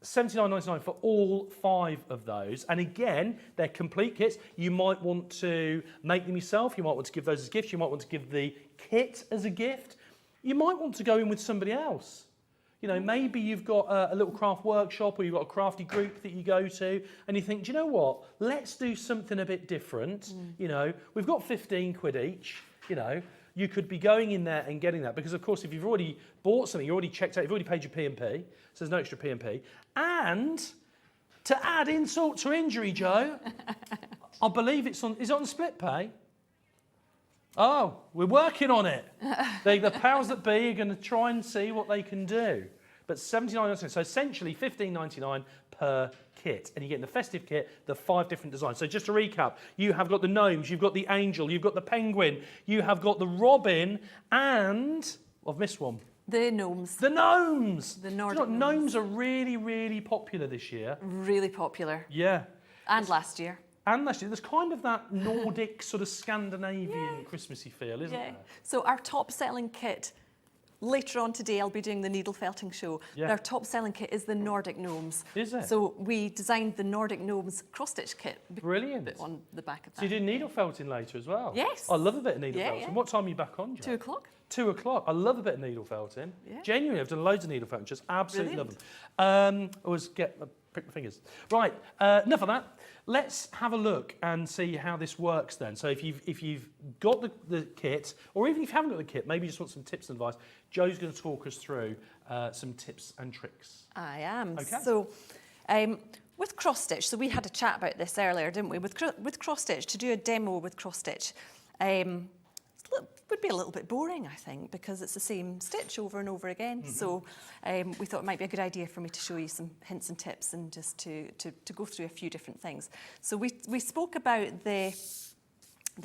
$79.99 for all 5 of those. And again, they're complete kits. You might want to make them yourself. You might want to give those as gifts. You might want to give the kit as a gift. You might want to go in with somebody else. You know, maybe you've got a little craft workshop, or you've got a crafty group that you go to, and you think, do you know what? Let's do something a bit different. You know, we've got 15 quid each, you know. You could be going in there and getting that, because of course if you've already bought something, you've already checked out, you've already paid your P&P, so there's no extra P&P. And to add insult to injury, Joe, I believe is it on split pay? Oh, we're working on it. The powers that be are going to try and see what they can do. But $79.99, so essentially $15.99 per kit. And you get in the festive kit the 5 different designs. So just to recap, you have got the gnomes, you've got the angel, you've got the penguin, you have got the robin, and I've missed one.
The gnomes.
The gnomes!
The Nordic
Do you know what? Gnomes are really, really popular this year.
Really popular.
Yeah.
And last year.
And last year, there's kind of that Nordic sort of Scandinavian Christmassy feel, isn't there?
So our top selling kit, later on today I'll be doing the needle felting show.
Yeah.
Our top selling kit is the Nordic Gnomes.
Is it?
So we designed the Nordic Gnomes cross-stitch kit.
Brilliant.
On the back of that.
So you do needle felting later as well?
Yes.
I love a bit of needle
Yeah,
felting.
yeah.
What time are you back on, Jo?
2 o'clock.
2 o'clock. I love a bit of needle felting.
Yeah.
Genuinely, I've done loads of needle felting. Just absolutely
Brilliant.
love them. Always prick my fingers. Right, enough of that. Let's have a look and see how this works then. So if you've got the kit, or even if you haven't got the kit, maybe you just want some tips and advice, Joe's going to talk us through some tips and tricks.
I am.
Okay.
So with cross-stitch, so we had a chat about this earlier, didn't we? With cross-stitch, to do a demo with cross-stitch, would be a little bit boring, I think, because it's the same stitch over and over again. So we thought it might be a good idea for me to show you some hints and tips and just to go through a few different things. So we spoke about the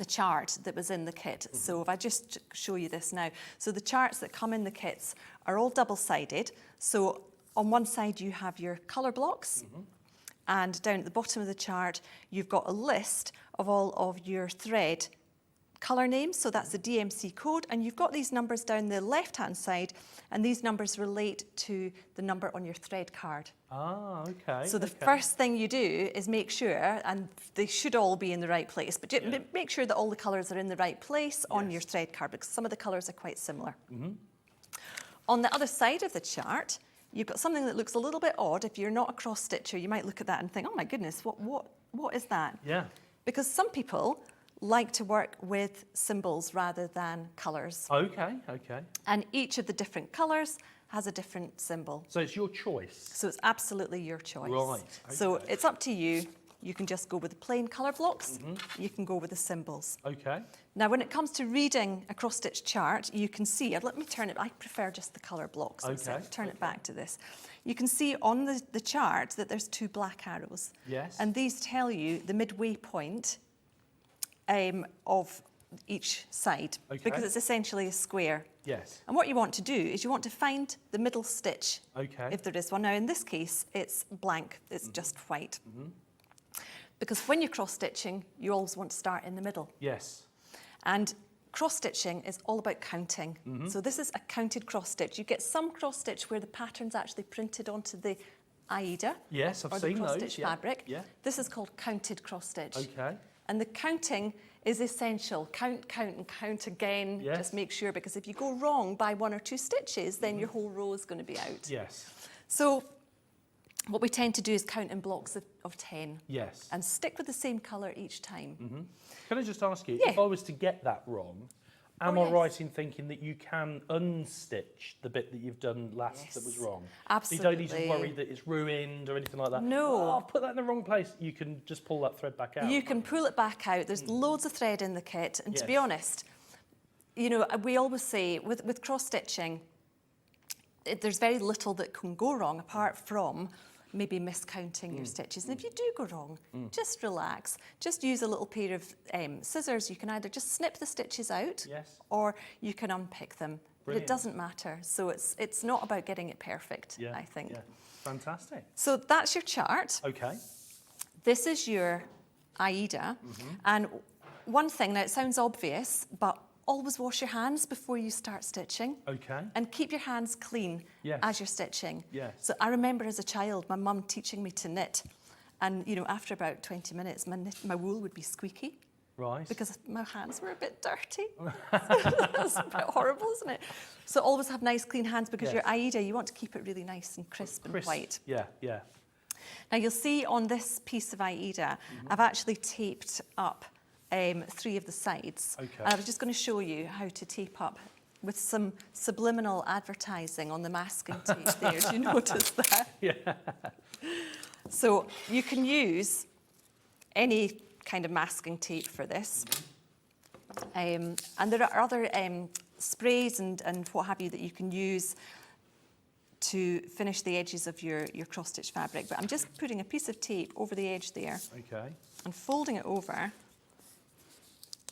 chart that was in the kit. So if I just show you this now. So the charts that come in the kits are all double-sided. So on one side you have your colour blocks, and down at the bottom of the chart you've got a list of all of your thread colour names, so that's the DMC code, and you've got these numbers down the left-hand side, and these numbers relate to the number on your thread card.
Ah, okay.
So the first thing you do is make sure, and they should all be in the right place, but make sure that all the colours are in the right place on your thread card, because some of the colours are quite similar. On the other side of the chart, you've got something that looks a little bit odd. If you're not a cross-stitcher, you might look at that and think, oh my goodness, what is that?
Yeah.
Because some people like to work with symbols rather than colours.
Okay.
And each of the different colours has a different symbol.
So it's your choice.
So it's absolutely your choice.
Right,
So
okay.
it's up to you. You can just go with the plain colour blocks. You can go with the symbols.
Okay.
Now, when it comes to reading a cross-stitch chart, you can see, let me turn it, I prefer just the colour blocks.
Okay,
So turn it back to this. You can see on the chart that there's 2 black arrows.
Yes.
And these tell you the midway point of each side, because it's essentially a square.
Yes.
And what you want to do is you want to find the middle stitch,
Okay.
if there is one. Now, in this case, it's blank, it's just white. Because when you're cross-stitching, you always want to start in the middle.
Yes.
And cross-stitching is all about counting. So this is a counted cross-stitch. You get some cross-stitch where the pattern's actually printed onto the Aida.
Yes, I've
or
seen
the
those,
cross-stitch
yeah,
fabric.
yeah.
This is called counted cross-stitch.
Okay.
And the counting is essential. Count, and count again.
Yes.
Just make sure, because if you go wrong by 1 or 2 stitches, then your whole row is going to be out.
Yes.
So what we tend to do is count in blocks of 10.
Yes.
And stick with the same colour each time.
Can I just ask you,
Yeah.
if I was to get that wrong, am
Oh,
I
yes.
right in thinking that you can unstitch the bit that you've done last that was
Yes.
wrong?
Absolutely.
You don't need to worry that it's ruined or anything like that?
No.
Oh, I've put that in the wrong place. You can just pull that thread back out.
You can pull it back out. There's loads of thread in the kit. And to be
Yes.
honest, you know, we always say with cross-stitching, there's very little that can go wrong apart from maybe miscounting your stitches. And if you do go wrong, just relax. Just use a little pair of scissors. You can either just snip the stitches out,
Yes.
or you can unpick them. but it doesn't matter. So it's not about getting it perfect, I think.
Yeah, fantastic.
So that's your chart.
Okay.
This is your AIDA. And one thing, now it sounds obvious, but always wash your hands before you start stitching.
Okay.
And keep your hands clean as you're stitching.
Yes.
So I remember as a child, my mum teaching me to knit. And, you know, after about 20 minutes, my wool would be squeaky.
Right.
Because my hands were a bit dirty. That's a bit horrible, isn't it? So always have nice, clean hands, because your AIDA, you want to keep it really nice and crisp and white.
Yeah, yeah.
Now you'll see on this piece of AIDA, I've actually taped up 3 of the sides.
Okay.
And I was just going to show you how to tape up with some subliminal advertising on the masking tape there. Do you notice that?
Yeah.
So you can use any kind of masking tape for this. And there are other sprays and what have you that you can use to finish the edges of your cross-stitch fabric. But I'm just putting a piece of tape over the edge there
Okay.
and folding it over.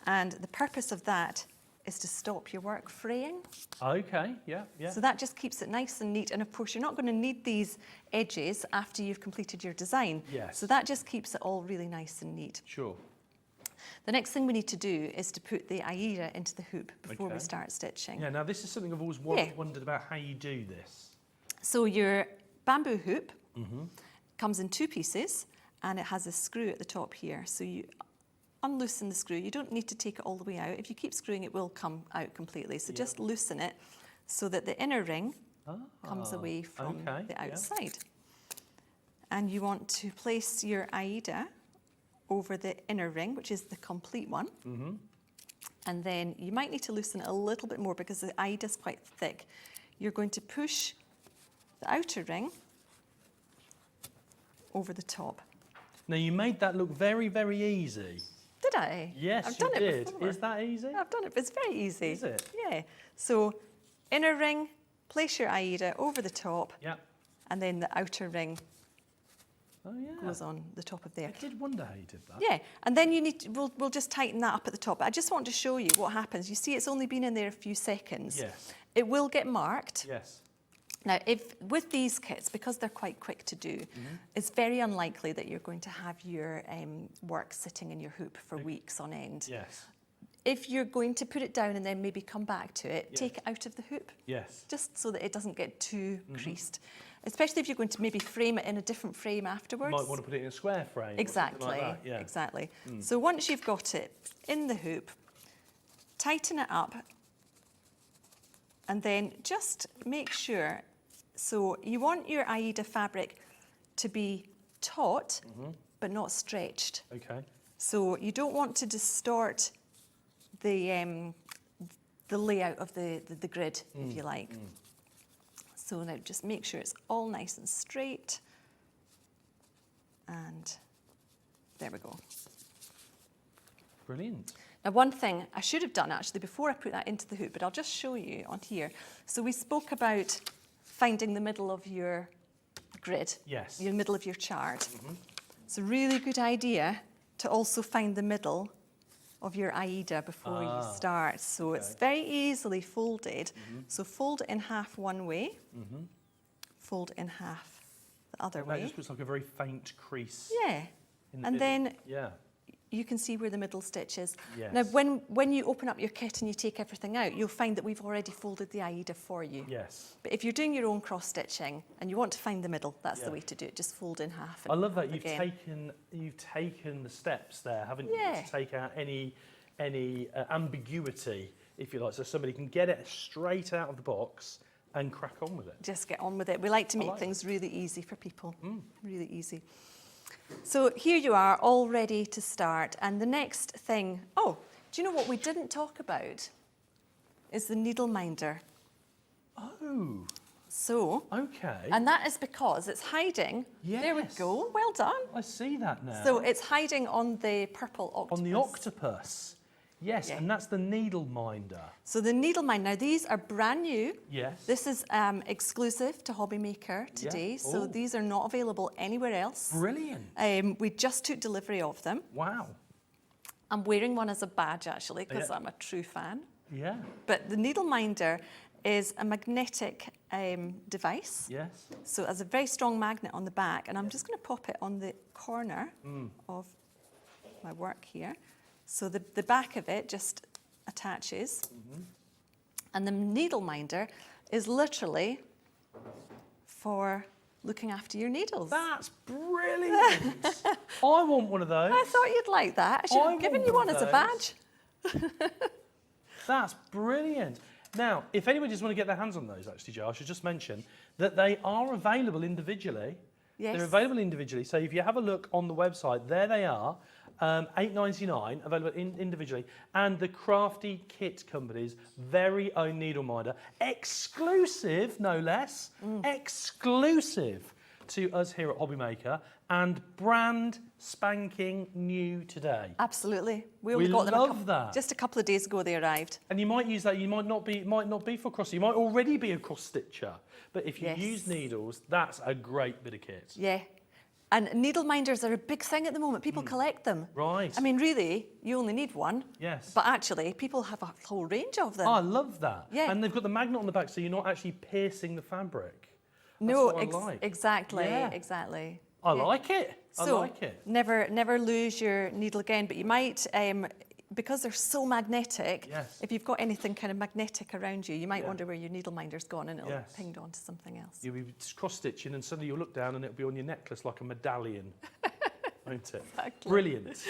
And the purpose of that is to stop your work fraying.
Okay, yeah, yeah.
So that just keeps it nice and neat. And of course, you're not going to need these edges after you've completed your design.
Yes.
So that just keeps it all really nice and neat.
Sure.
The next thing we need to do is to put the AIDA into the hoop before we
Okay.
start stitching.
Yeah, now this is something I've always wondered about how you do this.
So your bamboo hoop comes in 2 pieces, and it has a screw at the top here. So you unloosen the screw. You don't need to take it all the way out. If you keep screwing, it will come out completely. So just loosen it so that the inner ring comes away from the outside. And you want to place your AIDA over the inner ring, which is the complete one. And then you might need to loosen it a little bit more because the AIDA is quite thick. You're going to push the outer ring over the top.
Now you made that look very, very easy.
Did I?
Yes,
I've done
you
it
did.
before.
Is that easy?
I've done it, but it's very easy.
Is it?
Yeah. So inner ring, place your AIDA over the top,
Yeah.
and then the outer ring
Oh yeah.
goes on the top of there.
I did wonder how you did that.
Yeah, and then you need to, we'll just tighten that up at the top. I just want to show you what happens. You see it's only been in there a few seconds.
Yes.
It will get marked.
Yes.
Now, if with these kits, because they're quite quick to do, it's very unlikely that you're going to have your work sitting in your hoop for weeks on end.
Yes.
If you're going to put it down and then maybe come back to it, take it out of the hoop,
Yes.
just so that it doesn't get too creased. Especially if you're going to maybe frame it in a different frame afterwards.
You might want to put it in a square frame. or
Exactly,
something like that. Yeah.
exactly. So once you've got it in the hoop, tighten it up, and then just make sure, so you want your AIDA fabric to be taut, but not stretched.
Okay.
So you don't want to distort the layout of the grid, if you like. So now just make sure it's all nice and straight. And there we go.
Brilliant.
Now, one thing I should have done actually before I put that into the hoop, but I'll just show you on here. So we spoke about finding the middle of your grid,
Yes.
your middle of your chart. It's a really good idea to also find the middle of your AIDA before you start. So it's very easily folded. So fold it in half one way, fold in half the other
That
way.
just looks like a very faint crease.
Yeah.
in the
And
middle.
then
Yeah.
you can see where the middle stitch is.
Yes.
Now, when you open up your kit and you take everything out, you'll find that we've already folded the AIDA for you.
Yes.
But if you're doing your own cross-stitching and you want to find the middle, that's
Yeah.
the way to do it. Just fold in half.
I love that
again.
you've taken the steps there, haven't you?
Yeah.
To take out any ambiguity, if you like, so somebody can get it straight out of the box and crack on with it.
Just get on with it. We like to make
like
things really easy for people. Really easy. So here you are, all ready to start. And the next thing, oh, do you know what we didn't talk about? Is the needle minder.
Oh,
So,
okay.
and that is because it's hiding. There we
Yes.
go. Well done.
I see that now.
So it's hiding on the purple octopus.
on the octopus. Yes,
Yeah.
and that's the needle minder.
So the needle minder, now these are brand new.
Yes.
This is exclusive to Hobbymaker today. So
Oh.
these are not available anywhere else.
Brilliant.
We just took delivery of them.
Wow.
I'm wearing one as a badge actually because
Yeah.
I'm a true fan.
Yeah.
But the needle minder is a magnetic device.
Yes.
So it has a very strong magnet on the back, and I'm just going to pop it on the corner of my work here. So the back of it just attaches, and the needle minder is literally for looking after your needles.
That's brilliant. I want one of those.
I thought you'd like that. I should have given you one as a badge.
That's brilliant. Now, if anybody just want to get their hands on those, actually, Joe, I should just mention that they are available individually.
Yes.
They're available individually. So if you have a look on the website, there they are. $8.99, available individually. And the Crafty Kit Company's very own needle minder, exclusive, no less, exclusive to us here at Hobbymaker, and brand spanking new today.
Absolutely.
We
only got them
love that.
Just a couple of days ago they arrived.
And you might use that, you might not be for cross, you might already be a cross stitcher. But if you use needles, that's a great bit of kit.
Yeah. And needle minders are a big thing at the moment. People collect them.
Right.
I mean, really, you only need one.
Yes.
But actually, people have a whole range of them.
Oh, I love that.
Yeah.
And they've got the magnet on the back, so you're not actually piercing the fabric.
No,
That's what I like.
exactly,
Yeah.
exactly.
I like it. I like it.
Never lose your needle again, but you might, because they're so magnetic, if you've got anything kind of magnetic around you, you might wonder where your needle minder's gone and it'll pinged onto something else.
You'll be cross-stitching and suddenly you'll look down and it'll be on your necklace like a medallion, won't it?
Exactly.
Brilliant.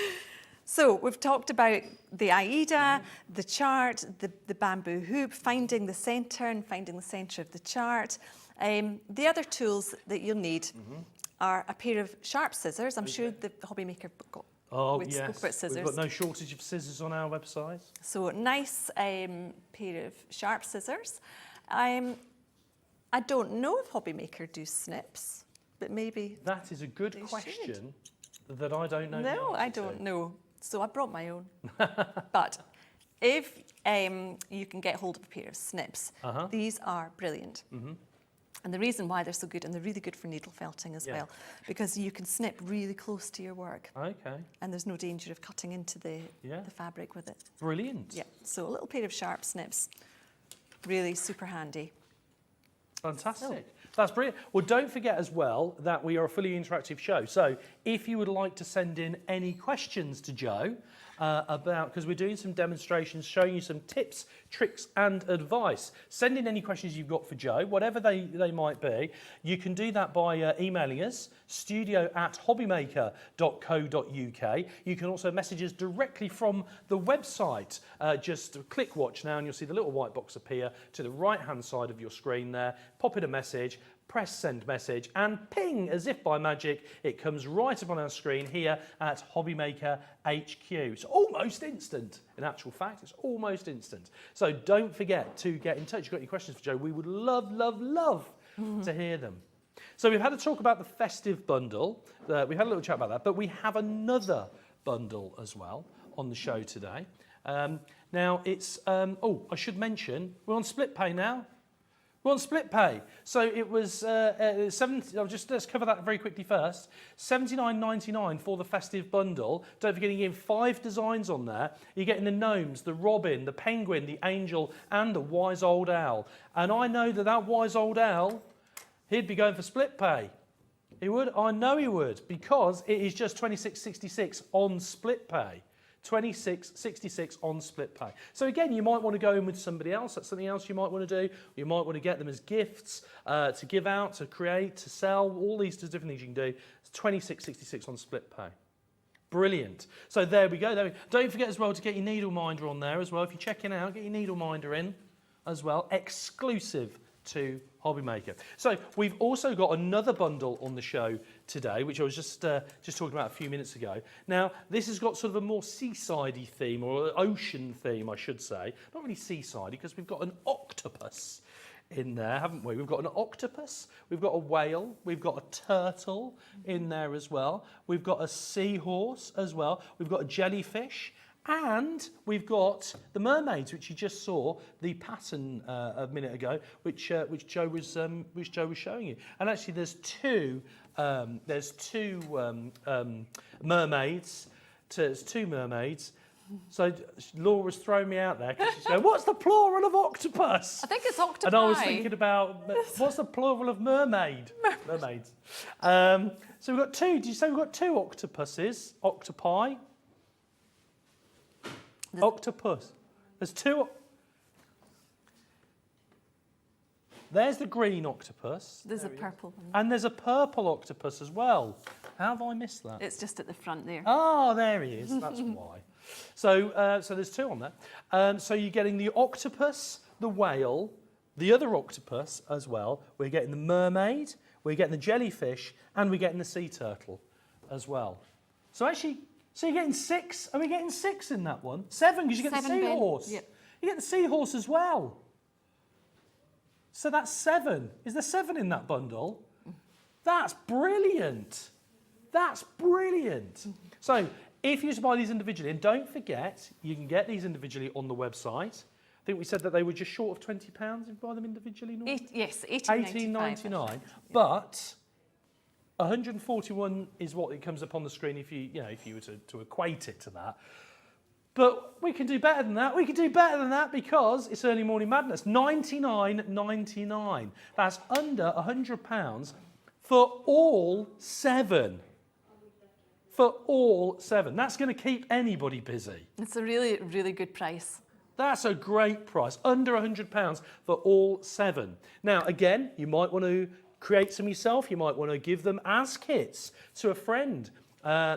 So we've talked about the AIDA, the chart, the bamboo hoop, finding the centre and finding the centre of the chart. The other tools that you'll need are a pair of sharp scissors. I'm sure the Hobbymaker got.
Oh,
we
yes.
spoke about scissors.
We've got no shortage of scissors on our website.
So nice pair of sharp scissors. I don't know if Hobbymaker do snips, but maybe.
That is a good question that I don't know.
No, I don't know. So I brought my own. But if you can get hold of a pair of snips, these are brilliant. And the reason why they're so good, and they're really good for needle felting as well, because you can snip really close to your work.
Okay.
And there's no danger of cutting into the fabric with it.
Brilliant.
Yeah, so a little pair of sharp snips, really super handy.
Fantastic. That's brilliant. Well, don't forget as well that we are a fully interactive show. So if you would like to send in any questions to Joe about, because we're doing some demonstrations, showing you some tips, tricks and advice, send in any questions you've got for Joe, whatever they might be. You can do that by emailing us, studio@hobbymaker.co.uk. You can also message us directly from the website. Just click watch now and you'll see the little white box appear to the right hand side of your screen there. Pop in a message, press send message, and ping, as if by magic, it comes right up on our screen here at Hobbymaker HQ. It's almost instant. In actual fact, it's almost instant. So don't forget to get in touch. You've got any questions for Joe? We would love, love, love to hear them. So we've had a talk about the Festive Bundle. We had a little chat about that, but we have another bundle as well on the show today. Now it's, I should mention, we're on split pay now. We're on split pay. So it was, let's cover that very quickly first. $79.99 for the Festive Bundle. Don't forget you're getting 5 designs on there. You're getting the gnomes, the robin, the penguin, the angel, and the wise old owl. And I know that wise old owl, he'd be going for split pay. He would, I know he would, because it is just $26.66 on split pay. $26.66 on split pay. So again, you might want to go in with somebody else. That's something else you might want to do. You might want to get them as gifts, to give out, to create, to sell, all these different things you can do. It's $26.66 on split pay. Brilliant. So there we go. Don't forget as well to get your needle minder on there as well. If you're checking out, get your needle minder in as well. Exclusive to Hobbymaker. So we've also got another bundle on the show today, which I was just talking about a few minutes ago. Now, this has got sort of a more seaside-y theme, or ocean theme, I should say. Not really seaside, because we've got an octopus in there, haven't we? We've got an octopus, we've got a whale, we've got a turtle in there as well. We've got a seahorse as well. We've got a jellyfish. And we've got the mermaids, which you just saw the pattern a minute ago, which Joe was showing you. And actually, there's two mermaids. There's two mermaids. So Laura's thrown me out there because she's going, what's the plural of octopus?
I think it's octopi.
And I was thinking about, what's the plural of mermaid? Mermaids. So we've got two. Did you say we've got two octopuses? Octopi? Octopus. There's two. There's the green octopus.
There's a purple one.
And there's a purple octopus as well. How have I missed that?
It's just at the front there.
Oh, there he is. That's why. So, so there's two on there. So you're getting the octopus, the whale, the other octopus as well. We're getting the mermaid, we're getting the jellyfish, and we're getting the sea turtle as well. So actually, so you're getting 6. Are we getting 6 in that one? 7, because you get the seahorse.
Yep.
You get the seahorse as well. So that's 7. Is there 7 in that bundle? That's brilliant. That's brilliant. So if you just buy these individually, and don't forget, you can get these individually on the website. I think we said that they were just short of £20 if you buy them individually.
Yes, $18.95.
But 141 is what it comes up on the screen if you were to equate it to that. But we can do better than that. We can do better than that because it's Early Morning Madness. $99.99. That's under £100 for all 7. For all 7. That's going to keep anybody busy.
It's a really, really good price.
That's a great price. Under £100 for all 7. Now, again, you might want to create some yourself. You might want to give them as kits to a friend.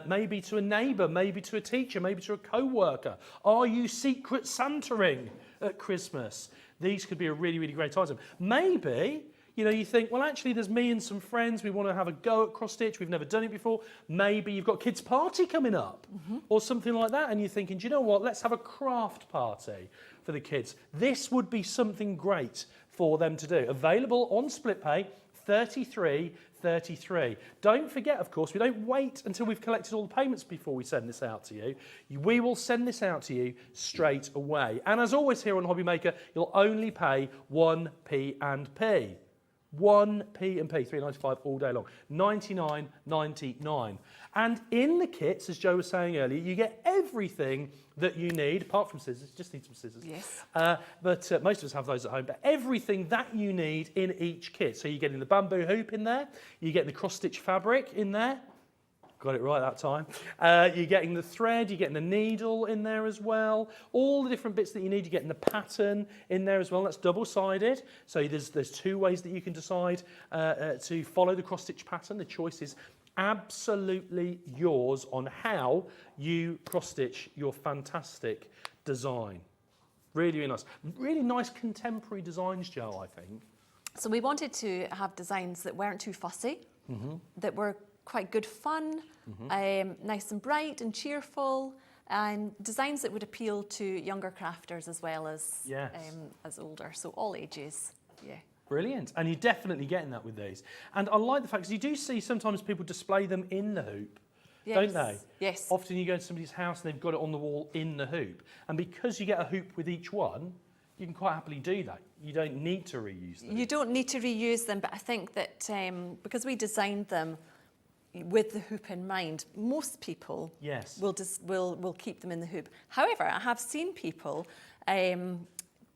Maybe to a neighbour, maybe to a teacher, maybe to a co-worker. Are you secret Santaing at Christmas? These could be a really, really great item. Maybe, you think, well, actually, there's me and some friends. We want to have a go at cross-stitch. We've never done it before. Maybe you've got a kids' party coming up or something like that, and you're thinking, do you know what? Let's have a craft party for the kids. This would be something great for them to do. Available on split pay, $33.33. Don't forget, of course, we don't wait until we've collected all the payments before we send this out to you. We will send this out to you straight away. And as always here on Hobbymaker, you'll only pay 1p and p. 1p and p, $3.95 all day long. $99.99. And in the kits, as Joe was saying earlier, you get everything that you need, apart from scissors. Just need some scissors.
Yes.
But most of us have those at home. But everything that you need in each kit. So you're getting the bamboo hoop in there. You're getting the cross-stitch fabric in there. Got it right that time. You're getting the thread, you're getting the needle in there as well. All the different bits that you need. You're getting the pattern in there as well. That's double-sided. So there's 2 ways that you can decide to follow the cross-stitch pattern. The choice is absolutely yours on how you cross-stitch your fantastic design. Really, really nice. Really nice contemporary designs, Joe, I think.
So we wanted to have designs that weren't too fussy, that were quite good fun, nice and bright and cheerful, and designs that would appeal to younger crafters as well as older, so all ages. Yeah.
Brilliant. And you're definitely getting that with these. And I like the fact, because you do see sometimes people display them in the hoop, don't they?
Yes.
Often you go to somebody's house and they've got it on the wall in the hoop. And because you get a hoop with each one, you can quite happily do that. You don't need to reuse them.
You don't need to reuse them, but I think that because we designed them with the hoop in mind, most people will keep them in the hoop. However, I have seen people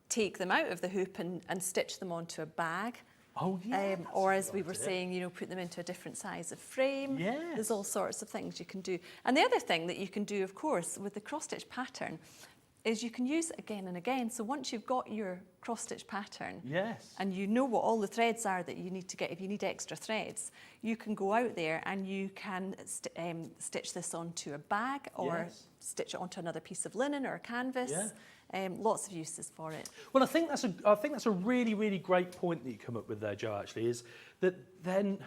take them out of the hoop and stitch them onto a bag.
Oh, yeah.
Or as we were saying, put them into a different size of frame.
Yes.
There's all sorts of things you can do. And the other thing that you can do, of course, with the cross-stitch pattern is you can use it again and again. So once you've got your cross-stitch pattern and you know what all the threads are that you need to get, if you need extra threads, you can go out there and you can stitch this onto a bag or stitch it onto another piece of linen or a canvas. Lots of uses for it.
Well, I think that's a really, really great point that you come up with there, Joe, actually, is that then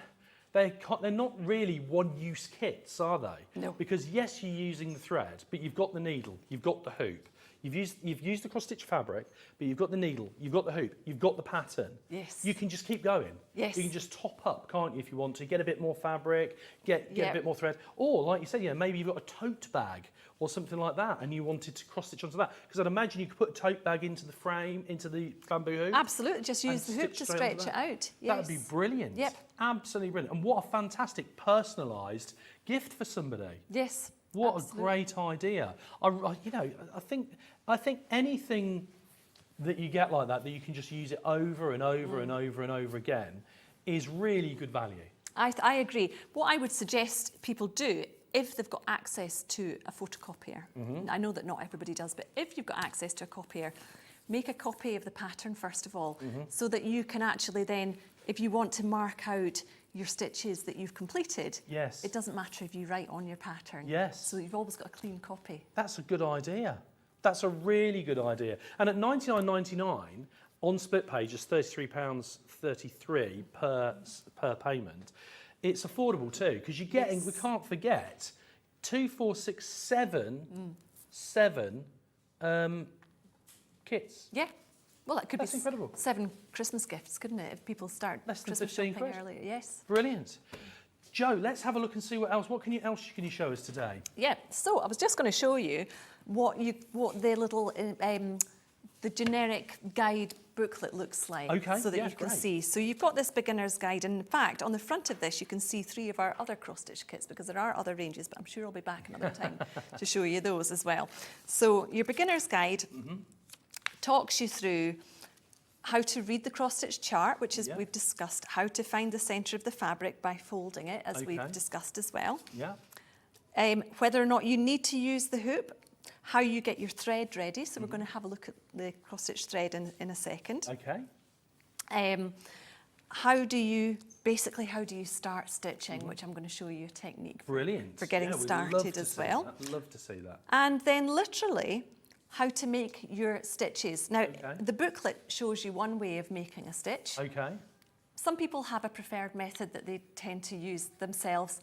they're not really one-use kits, are they?
No.
Because yes, you're using the thread, but you've got the needle, you've got the hoop, you've used the cross-stitch fabric, but you've got the needle, you've got the hoop, you've got the pattern.
Yes.
You can just keep going.
Yes.
You can just top up, can't you, if you want to, get a bit more fabric, get a bit more thread. Or, like you said, maybe you've got a tote bag or something like that, and you wanted to cross-stitch onto that. Because I'd imagine you could put a tote bag into the frame, into the bamboo hoop.
Absolutely, just use the hoop to stretch it out. Yes.
That would be brilliant.
Yep.
Absolutely brilliant. And what a fantastic personalised gift for somebody.
Yes.
What
Absolutely.
a great idea! I think anything that you get like that you can just use it over and over and over and over again is really good value.
I agree. What I would suggest people do, if they've got access to a photocopier, I know that not everybody does, but if you've got access to a copier, make a copy of the pattern first of all, so that you can actually then, if you want to mark out your stitches that you've completed,
Yes.
it doesn't matter if you write on your pattern.
Yes.
So you've always got a clean copy.
That's a good idea. That's a really good idea. And at $99.99 on split page, it's £33.33 per payment. It's affordable too, because you're getting, we can't forget, 2, 4, 6, 7 kits.
Yeah. Well, that could
That's
be
incredible.
7 Christmas gifts, couldn't it? If people start
Less than
Christmas
15
shopping
quid.
earlier. Yes.
Brilliant. Joe, let's have a look and see what else. Else can you show us today?
Yeah. So I was just going to show you what the little the generic guide booklet looks like,
Okay,
so that
yeah,
you can
great.
see. So you've got this beginner's guide. In fact, on the front of this, you can see 3 of our other cross-stitch kits, because there are other ranges, but I'm sure I'll be back another time to show you those as well. So your beginner's guide talks you through how to read the cross-stitch chart, which is,
Yeah.
we've discussed, how to find the centre of the fabric by folding it, as we've
Okay.
discussed as well.
Yeah.
Whether or not you need to use the hoop, how you get your thread ready. So we're going to have a look at the cross-stitch thread in a second.
Okay.
How do you start stitching, which I'm going to show you a technique
Brilliant.
for getting
Yeah, we'd
started
love
as
to see
well.
that. Love to see that.
And then literally how to make your stitches. Now,
Okay.
the booklet shows you one way of making a stitch.
Okay.
Some people have a preferred method that they tend to use themselves.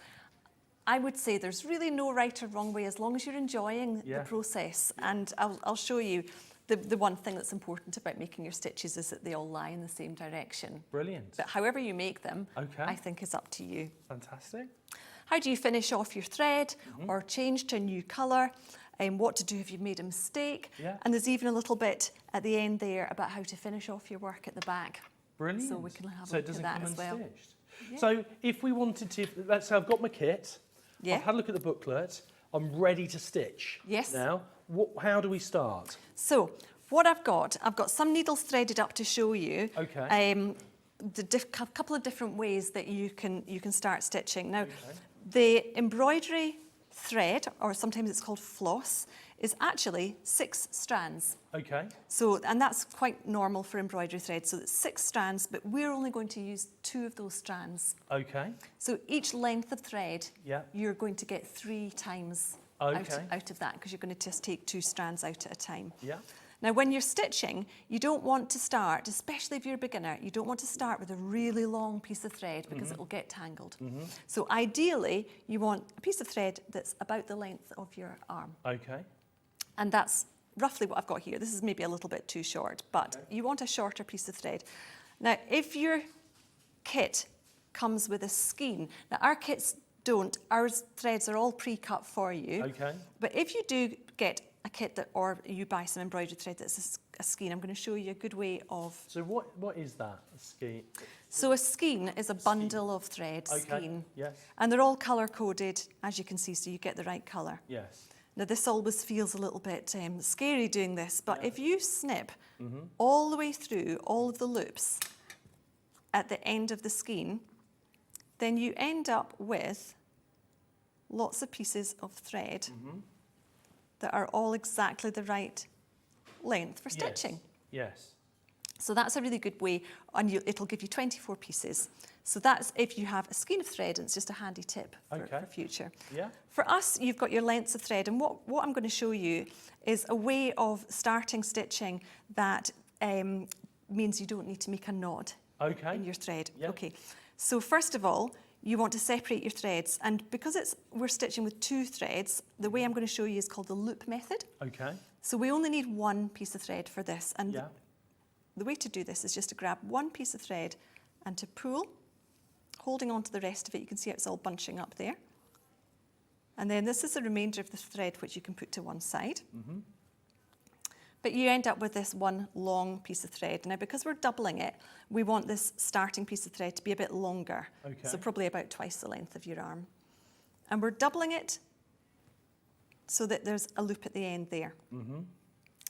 I would say there's really no right or wrong way, as long as you're enjoying
Yeah.
the process. And I'll show you the one thing that's important about making your stitches is that they all lie in the same direction.
Brilliant.
But however you make them,
Okay.
I think is up to you.
Fantastic.
How do you finish off your thread or change to a new colour? What to do if you've made a mistake?
Yeah.
And there's even a little bit at the end there about how to finish off your work at the back.
Brilliant.
So we can have a
So it
look at
doesn't
that
come
as well.
unstitched. So if we wanted to, let's say I've got my kit,
Yeah.
I've had a look at the booklet, I'm ready to stitch.
Yes.
Now, how do we start?
So what I've got some needles threaded up to show you.
Okay.
Couple of different ways that you can start stitching. Now, the embroidery thread, or sometimes it's called floss, is actually 6 strands.
Okay.
So, and that's quite normal for embroidery thread. So it's 6 strands, but we're only going to use 2 of those strands.
Okay.
So each length of thread,
Yeah.
you're going to get 3 times
Okay.
out of that, because you're going to just take 2 strands out at a time.
Yeah.
Now, when you're stitching, you don't want to start, especially if you're a beginner, you don't want to start with a really long piece of thread, because it will get tangled. So ideally, you want a piece of thread that's about the length of your arm.
Okay.
And that's roughly what I've got here. This is maybe a little bit too short, but you want a shorter piece of thread. Now, if your kit comes with a skein, now our kits don't, our threads are all pre-cut for you.
Okay.
But if you do get a kit or you buy some embroidery thread that's a skein, I'm going to show you a good way of...
So what is that? A skein?
So a skein is a bundle of thread,
Okay.
skein.
Yes.
And they're all colour-coded, as you can see, so you get the right colour.
Yes.
Now, this always feels a little bit scary doing this, but if you snip all the way through all of the loops at the end of the skein, then you end up with lots of pieces of thread that are all exactly the right length for stitching.
Yes.
So that's a really good way, and it'll give you 24 pieces. So that's if you have a skein of thread, and it's just a handy tip for future.
Yeah.
For us, you've got your lengths of thread, and what I'm going to show you is a way of starting stitching that means you don't need to make a knot in your thread.
Yeah.
Okay. So first of all, you want to separate your threads, and because we're stitching with 2 threads, the way I'm going to show you is called the loop method.
Okay.
So we only need 1 piece of thread for this, and
Yeah.
the way to do this is just to grab 1 piece of thread and to pull, holding on to the rest of it. You can see it's all bunching up there. And then this is the remainder of the thread, which you can put to one side. But you end up with this one long piece of thread. Now, because we're doubling it, we want this starting piece of thread to be a bit longer.
Okay.
So probably about twice the length of your arm. And we're doubling it so that there's a loop at the end there.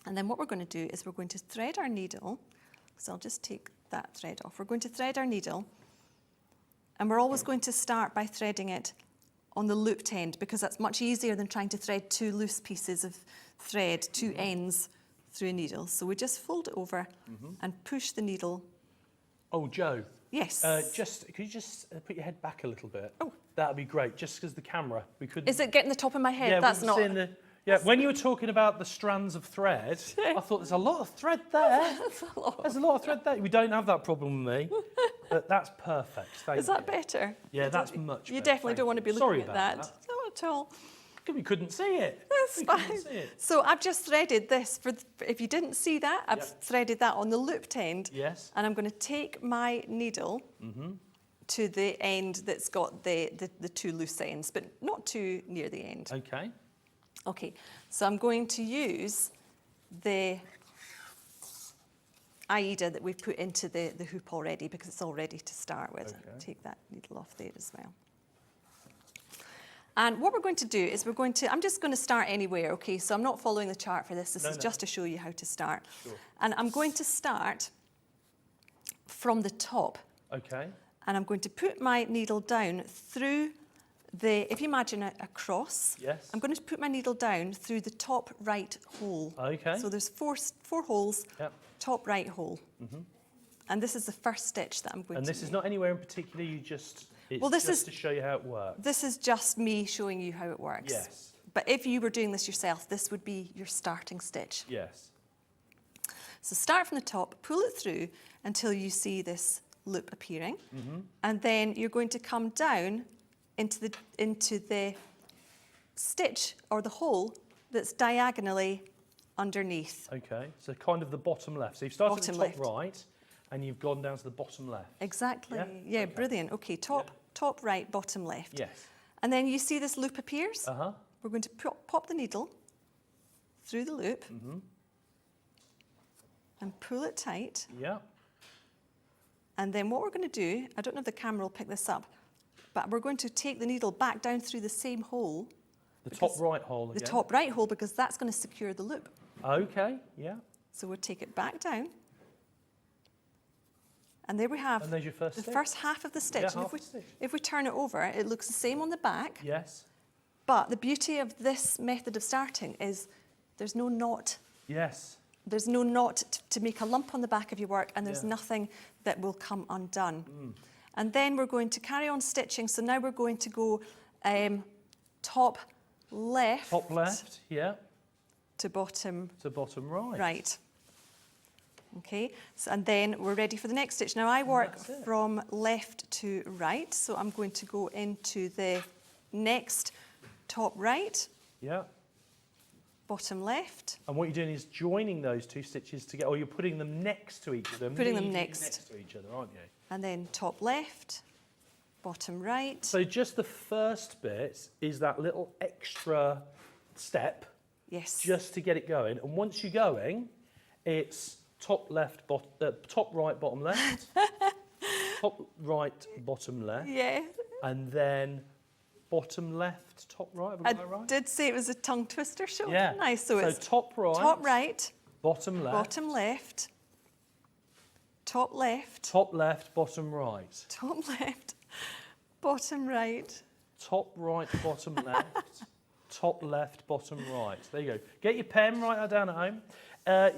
And then what we're going to do is we're going to thread our needle. So I'll just take that thread off. We're going to thread our needle, and we're always going to start by threading it on the looped end, because that's much easier than trying to thread two loose pieces of thread, two ends through a needle. So we just fold it over and push the needle.
Oh, Joe.
Yes.
Could you just put your head back a little bit? Oh. That would be great, just because the camera, we couldn't...
Is it getting the top of my head?
Yeah,
That's
we were
not...
seeing the... Yeah, when you were talking about the strands of thread, I thought there's a lot of thread there. There's a lot of thread there. We don't have that problem with me. But that's perfect. Thank
Is that
you.
better?
Yeah, that's much better.
You definitely
Thank
don't want to be
you.
looking
Sorry
at that.
about
Not at all.
We couldn't see it.
That's
We
fine.
couldn't see it.
So I've just threaded this. If you didn't see that, I've threaded that on the looped end.
Yes.
And I'm going to take my needle to the end that's got the two loose ends, but not too near the end.
Okay.
Okay, so I'm going to use the Aida that we've put into the hoop already, because it's all ready to start with.
Okay.
I'll take that needle off there as well. And what we're going to do is I'm just going to start anywhere, okay? So I'm not following the chart for this. This is just to show you how to start.
Sure.
And I'm going to start from the top.
Okay.
And I'm going to put my needle down through if you imagine a cross,
Yes.
I'm going to put my needle down through the top right hole.
Okay.
So there's four holes,
Yep.
top right hole. And this is the first stitch that I'm going
And
to
this is
make.
not anywhere in particular, it's
Well, this
just
is-
to show you how it works.
This is just me showing you how it works.
Yes.
But if you were doing this yourself, this would be your starting stitch.
Yes.
So start from the top, pull it through until you see this loop appearing. And then you're going to come down into the stitch or the hole that's diagonally underneath.
Okay, so kind of the bottom left. So you've started
Bottom
at the top
left.
right, and you've gone down to the bottom left.
Exactly.
Yeah?
Yeah,
Okay.
brilliant. Okay, top right, bottom left.
Yes.
And then you see this loop appears.
Uh-huh.
We're going to pop the needle through the loop and pull it tight.
Yeah.
And then what we're going to do, I don't know if the camera will pick this up, but we're going to take the needle back down through the same hole.
The top right hole again.
The top right hole, because that's going to secure the loop.
Okay, yeah.
So we'll take it back down. And there we have
And there's your first
the
stitch.
first half of the stitch.
Yeah,
And
half the stitch.
if we turn it over, it looks the same on the back.
Yes.
But the beauty of this method of starting is there's no knot.
Yes.
There's no knot to make a lump on the back of your work, and there's
Yeah.
nothing that will come undone. And then we're going to carry on stitching. So now we're going to go top left,
Top left, yeah,
to bottom
to bottom right.
right. Okay, so, and then we're ready for the next stitch. Now I work
that's it.
from left to right, so I'm going to go into the next top right,
Yeah.
bottom left,
And what you're doing is joining those two stitches together, or you're putting them next to each other.
Putting them
immediately
next.
to each other, aren't you?
and then top left, bottom right.
So just the first bit is that little extra step
Yes.
just to get it going. And once you're going, it's top left, top right, bottom left, top right, bottom left,
Yeah.
and then bottom left, top right. Have I
I
got that right?
did say it was a tongue twister show,
Yeah.
didn't I? So it's
top right,
top right,
bottom left,
bottom left, top left,
top left, bottom right,
top left, bottom right.
top right, bottom left, top left, bottom right. There you go. Get your pen, write that down at home.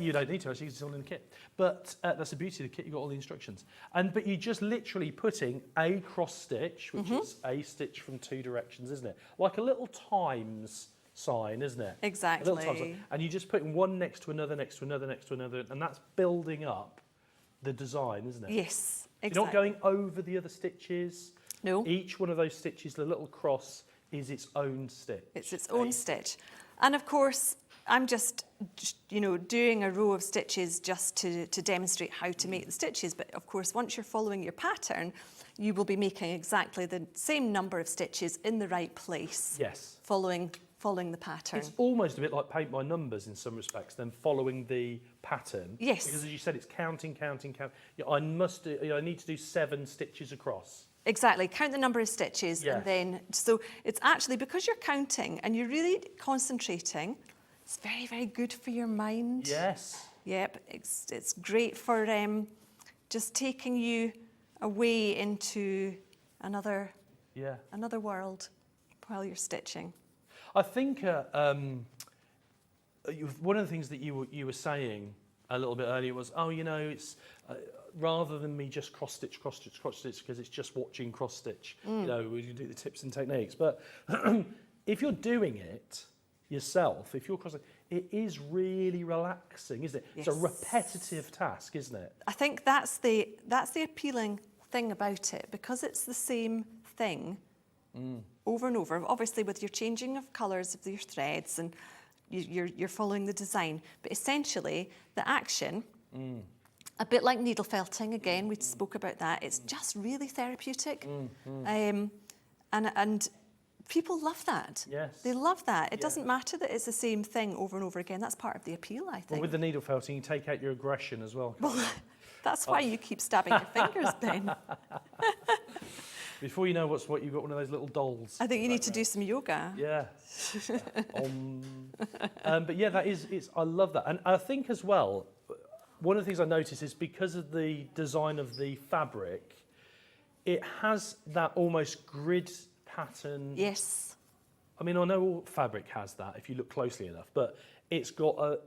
You don't need to, actually, 'cause it's all in the kit. But that's the beauty of the kit, you've got all the instructions. But you're just literally putting a cross stitch, which is a stitch from two directions, isn't it? Like a little times sign, isn't it?
Exactly.
A little times sign. And you're just putting one next to another, next to another, next to another, and that's building up the design, isn't it?
Yes, exactly.
You're not going over the other stitches.
No.
Each one of those stitches, the little cross, is its own stitch.
It's its own stitch. And of course, I'm just doing a row of stitches just to demonstrate how to make the stitches. But of course, once you're following your pattern, you will be making exactly the same number of stitches in the right place.
Yes.
Following the pattern.
It's almost a bit like paint by numbers in some respects, then following the pattern.
Yes.
Because as you said, it's counting. Yeah, I need to do 7 stitches across.
Exactly, count the number of stitches
Yes.
and then, so it's actually, because you're counting and you're really concentrating, it's very, very good for your mind.
Yes.
Yep, it's great for just taking you away into another world while you're stitching.
I think one of the things that you were saying a little bit earlier was, oh, you know, it's rather than me just cross stitch, because it's just watching cross stitch. You know, we do the tips and techniques. But if you're doing it yourself, if you're crossing, it is really relaxing, isn't it?
Yes.
It's a repetitive task, isn't it?
I think that's the appealing thing about it, because it's the same thing over and over. Obviously, with your changing of colours of your threads, and you're following the design, but essentially the action. A bit like needle felting, again, we spoke about that. It's just really therapeutic. And people love that.
Yes.
They love that. It doesn't matter that it's the same thing over and over again. That's part of the appeal, I think.
Well, with the needle felting, you take out your aggression as well.
Well, that's why you keep stabbing your fingers, Ben.
Before you know what you've got one of those little dolls.
I think you need to do some yoga.
Yeah. But yeah, I love that. And I think as well, one of the things I noticed is because of the design of the fabric, it has that almost grid pattern.
Yes.
I mean, I know all fabric has that if you look closely enough, but it's got a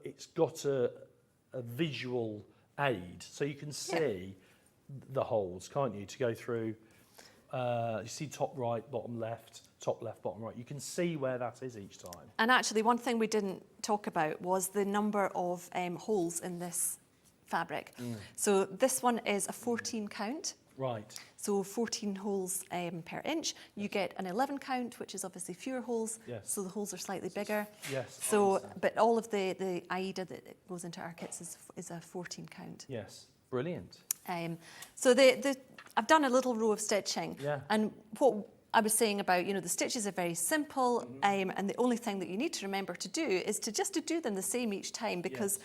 visual aid, so you can see the holes, can't you? To go through, you see top right, bottom left, top left, bottom right. You can see where that is each time.
And actually, one thing we didn't talk about was the number of holes in this fabric. So this one is a 14 count.
Right.
So 14 holes per inch. You get an 11 count, which is obviously fewer holes.
Yes.
So the holes are slightly bigger.
Yes.
So, but all of the AIDA that goes into our kits is a 14 count.
Yes. Brilliant.
So I've done a little row of stitching.
Yeah.
And what I was saying about, you know, the stitches are very simple, and the only thing that you need to remember to do is to do them the same each time, because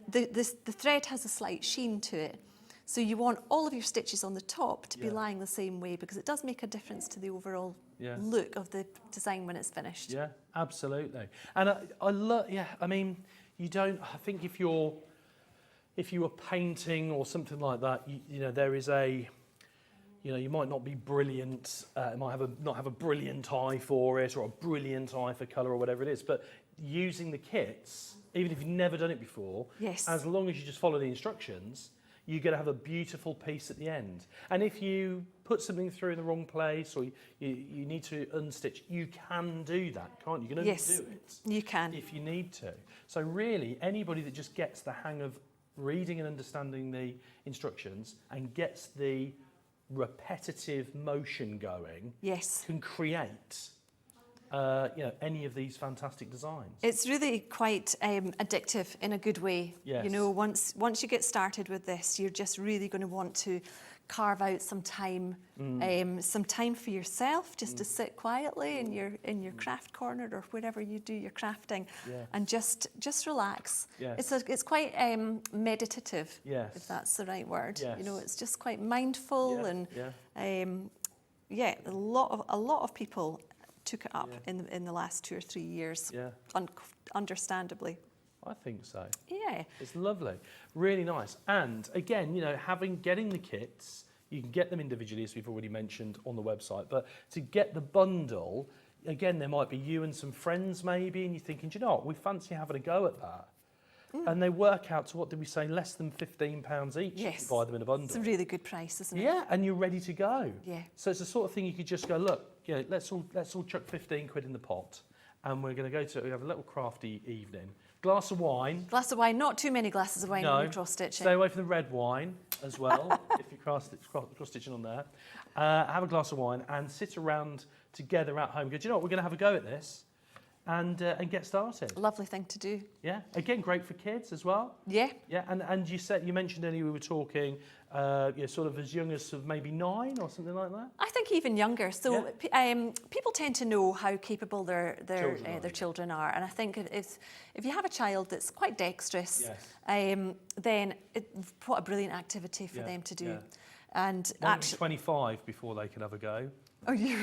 the thread has a slight sheen to it. So you want all of your stitches on the top to be lying the same way, because it does make a difference to the overall look of the design when it's finished.
Yeah, absolutely. And I love, I mean, you don't, I think if you were painting or something like that, you know, there is you might not be brilliant, might not have a brilliant eye for it, or a brilliant eye for colour, or whatever it is, but using the kits, even if you've never done it before, as long as you just follow the instructions, you're going to have a beautiful piece at the end. And if you put something through in the wrong place, or you need to unstitch, you can do that, can't you? You can only do it.
You can.
If you need to. So really, anybody that just gets the hang of reading and understanding the instructions and gets the repetitive motion going, can create any of these fantastic designs.
It's really quite addictive in a good way.
Yes.
You know, once you get started with this, you're just really going to want to carve out some time for yourself, just to sit quietly in your craft corner, or wherever you do your crafting, and just relax.
Yes.
It's quite meditative, if that's the right word.
Yes.
You know, it's just quite mindful, and a lot of people took it up in the last 2 or 3 years, understandably.
I think so.
Yeah.
It's lovely. Really nice. And again, you know, getting the kits, you can get them individually, as we've already mentioned on the website, but to get the bundle, again, there might be you and some friends maybe, and you're thinking, do you know what, we fancy having a go at that. And they work out to, what did we say, less than £15 each if you buy them in a bundle.
It's a really good price, isn't it?
Yeah, and you're ready to go.
Yeah.
So it's the sort of thing you could just go, look, you know, let's all chuck 15 quid in the pot, and we have a little crafty evening. Glass of wine.
Glass of wine, not too many glasses of wine when you're cross stitching.
Stay away from the red wine as well, if you're cross stitching on there. Have a glass of wine and sit around together at home. Go, do you know what, we're going to have a go at this, and get started.
Lovely thing to do.
Yeah, again, great for kids as well.
Yeah.
Yeah, and you mentioned earlier we were talking, sort of as young as sort of maybe 9 or something like that.
I think even younger. So people tend to know how capable their children are, and I think if you have a child that's quite dexterous, then what a brilliant activity for them to do. And
Might be
actually,
25 before they can have a go.
oh, you're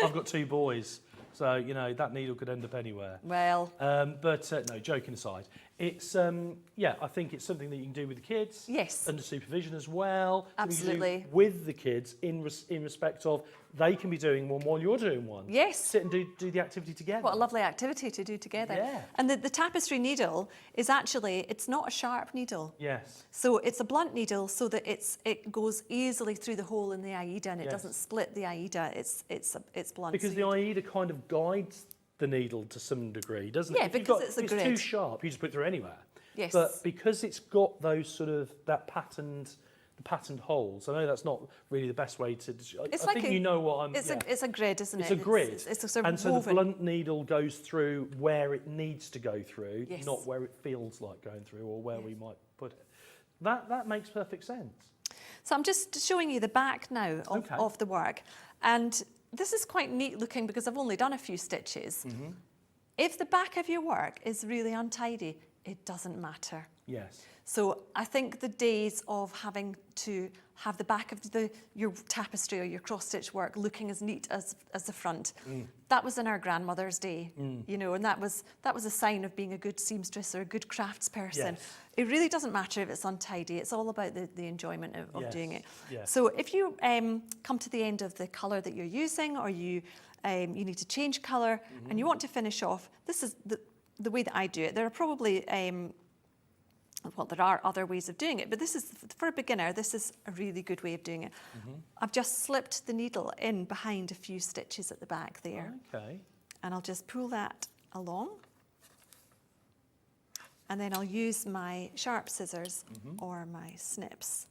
I've got 2 boys, so you know that needle could end up anywhere.
well.
No, joking aside, it's yeah, I think it's something that you can do with the kids.
Yes.
Under supervision as well. Something you can do
Absolutely.
with the kids in respect of they can be doing one while you're doing one.
Yes.
Sit and do the activity together.
What a lovely activity to do together.
Yeah.
And the tapestry needle is actually, it's not a sharp needle.
Yes.
So it's a blunt needle so that it goes easily through the hole in the AIDA and it
Yes.
doesn't split the AIDA. It's blunt.
Because
So
the AIDA kind of guides the needle to some degree, doesn't
Yeah,
it? If you've
because
got-
it's a
if it's
grid.
too sharp, you just put it through anywhere.
Yes.
But because it's got those sort of the patterned holes, I know that's not really the best way to.
It's
I
like
think
a-
you know what I'm.
it's
yeah.
a grid, isn't
It's
it?
a grid,
It's a sort of
and so
woven.
the blunt needle goes through where it needs to go through,
Yes.
not where it feels like going through or where we might put it. That makes perfect sense.
So I'm just showing you the back now
Okay.
of the work. And this is quite neat looking because I've only done a few stitches.
Mm-hmm.
If the back of your work is really untidy, it doesn't matter.
Yes.
So I think the days of having to have the back of your tapestry or your cross-stitch work looking as neat as the front, that was in our grandmother's day, you know, and that was a sign of being a good seamstress or a good craftsperson.
Yes.
It really doesn't matter if it's untidy. It's all about the enjoyment of
Yes.
doing it.
Yes.
So if you come to the end of the colour that you're using, or you need to change colour and you want to finish off, this is the way that I do it. There are probably well, there are other ways of doing it, but this is, for a beginner, this is a really good way of doing it. I've just slipped the needle in behind a few stitches at the back there.
Okay.
And I'll just pull that along. And then I'll use my sharp scissors or my snips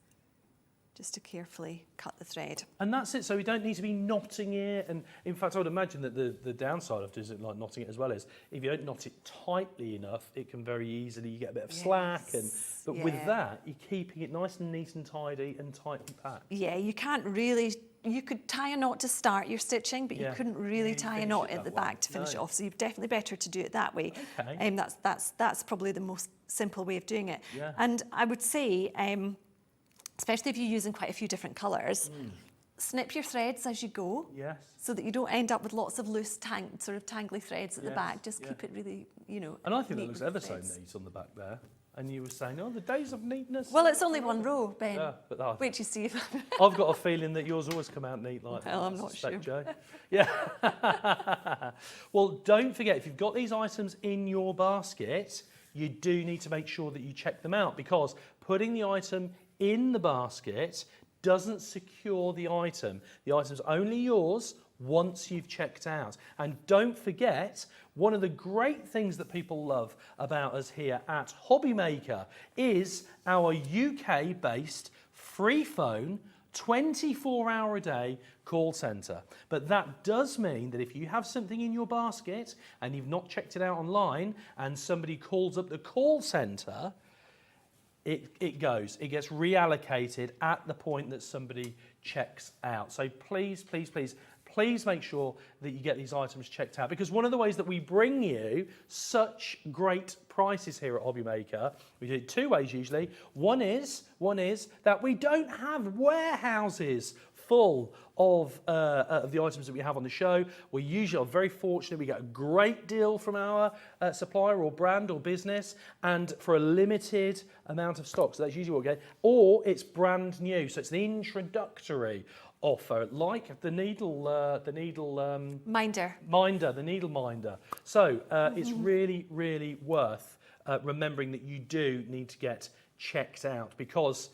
just to carefully cut the thread.
And that's it. So we don't need to be knotting it. And in fact, I would imagine that the downside of doing it like knotting it as well is if you don't knot it tightly enough, it can very easily you get a bit of slack. But with
yeah.
that, you're keeping it nice and neat and tidy and tight and packed.
Yeah, you can't really, you could tie a knot to start your stitching, but
Yeah.
you couldn't really
you
tie a
finish
knot
it
at the
that way.
back to finish it
No.
off. So you're definitely better to do it that way.
Okay.
That's probably the most simple way of doing it.
Yeah.
And I would say, especially if you're using quite a few different colours, snip your threads as you go.
Yes.
So that you don't end up with lots of loose, sort of tangly threads at the
Yes,
back. Just
yeah.
keep it really, you know.
And I think that
neat
looks
with
ever
the
so
threads.
neat on the back there. And you were saying, oh, the days of neatness.
Well, it's only one row, Ben.
Yeah, but I-
Wait till you see if
I've got a feeling that yours always come out neat like that.
Well, I'm
I
not
suspect,
sure.
Joe. Yeah. Well, don't forget, if you've got these items in your basket, you do need to make sure that you check them out, because putting the item in the basket doesn't secure the item. The item's only yours once you've checked out. And don't forget, one of the great things that people love about us here at Hobbymaker is our UK-based free phone 24-hour-a-day call centre. But that does mean that if you have something in your basket and you've not checked it out online and somebody calls up the call centre, it gets reallocated at the point that somebody checks out. So please make sure that you get these items checked out, because one of the ways that we bring you such great prices here at Hobbymaker, we do it 2 ways usually. One is that we don't have warehouses full of the items that we have on the show. We usually are very fortunate. We get a great deal from our supplier or brand or business, and for a limited amount of stock. So that's usually what we get. Or it's brand new. So it's an introductory offer, like the needle
Minder.
minder, the needle minder. So it's really, really worth remembering that you do need to get checked out, because,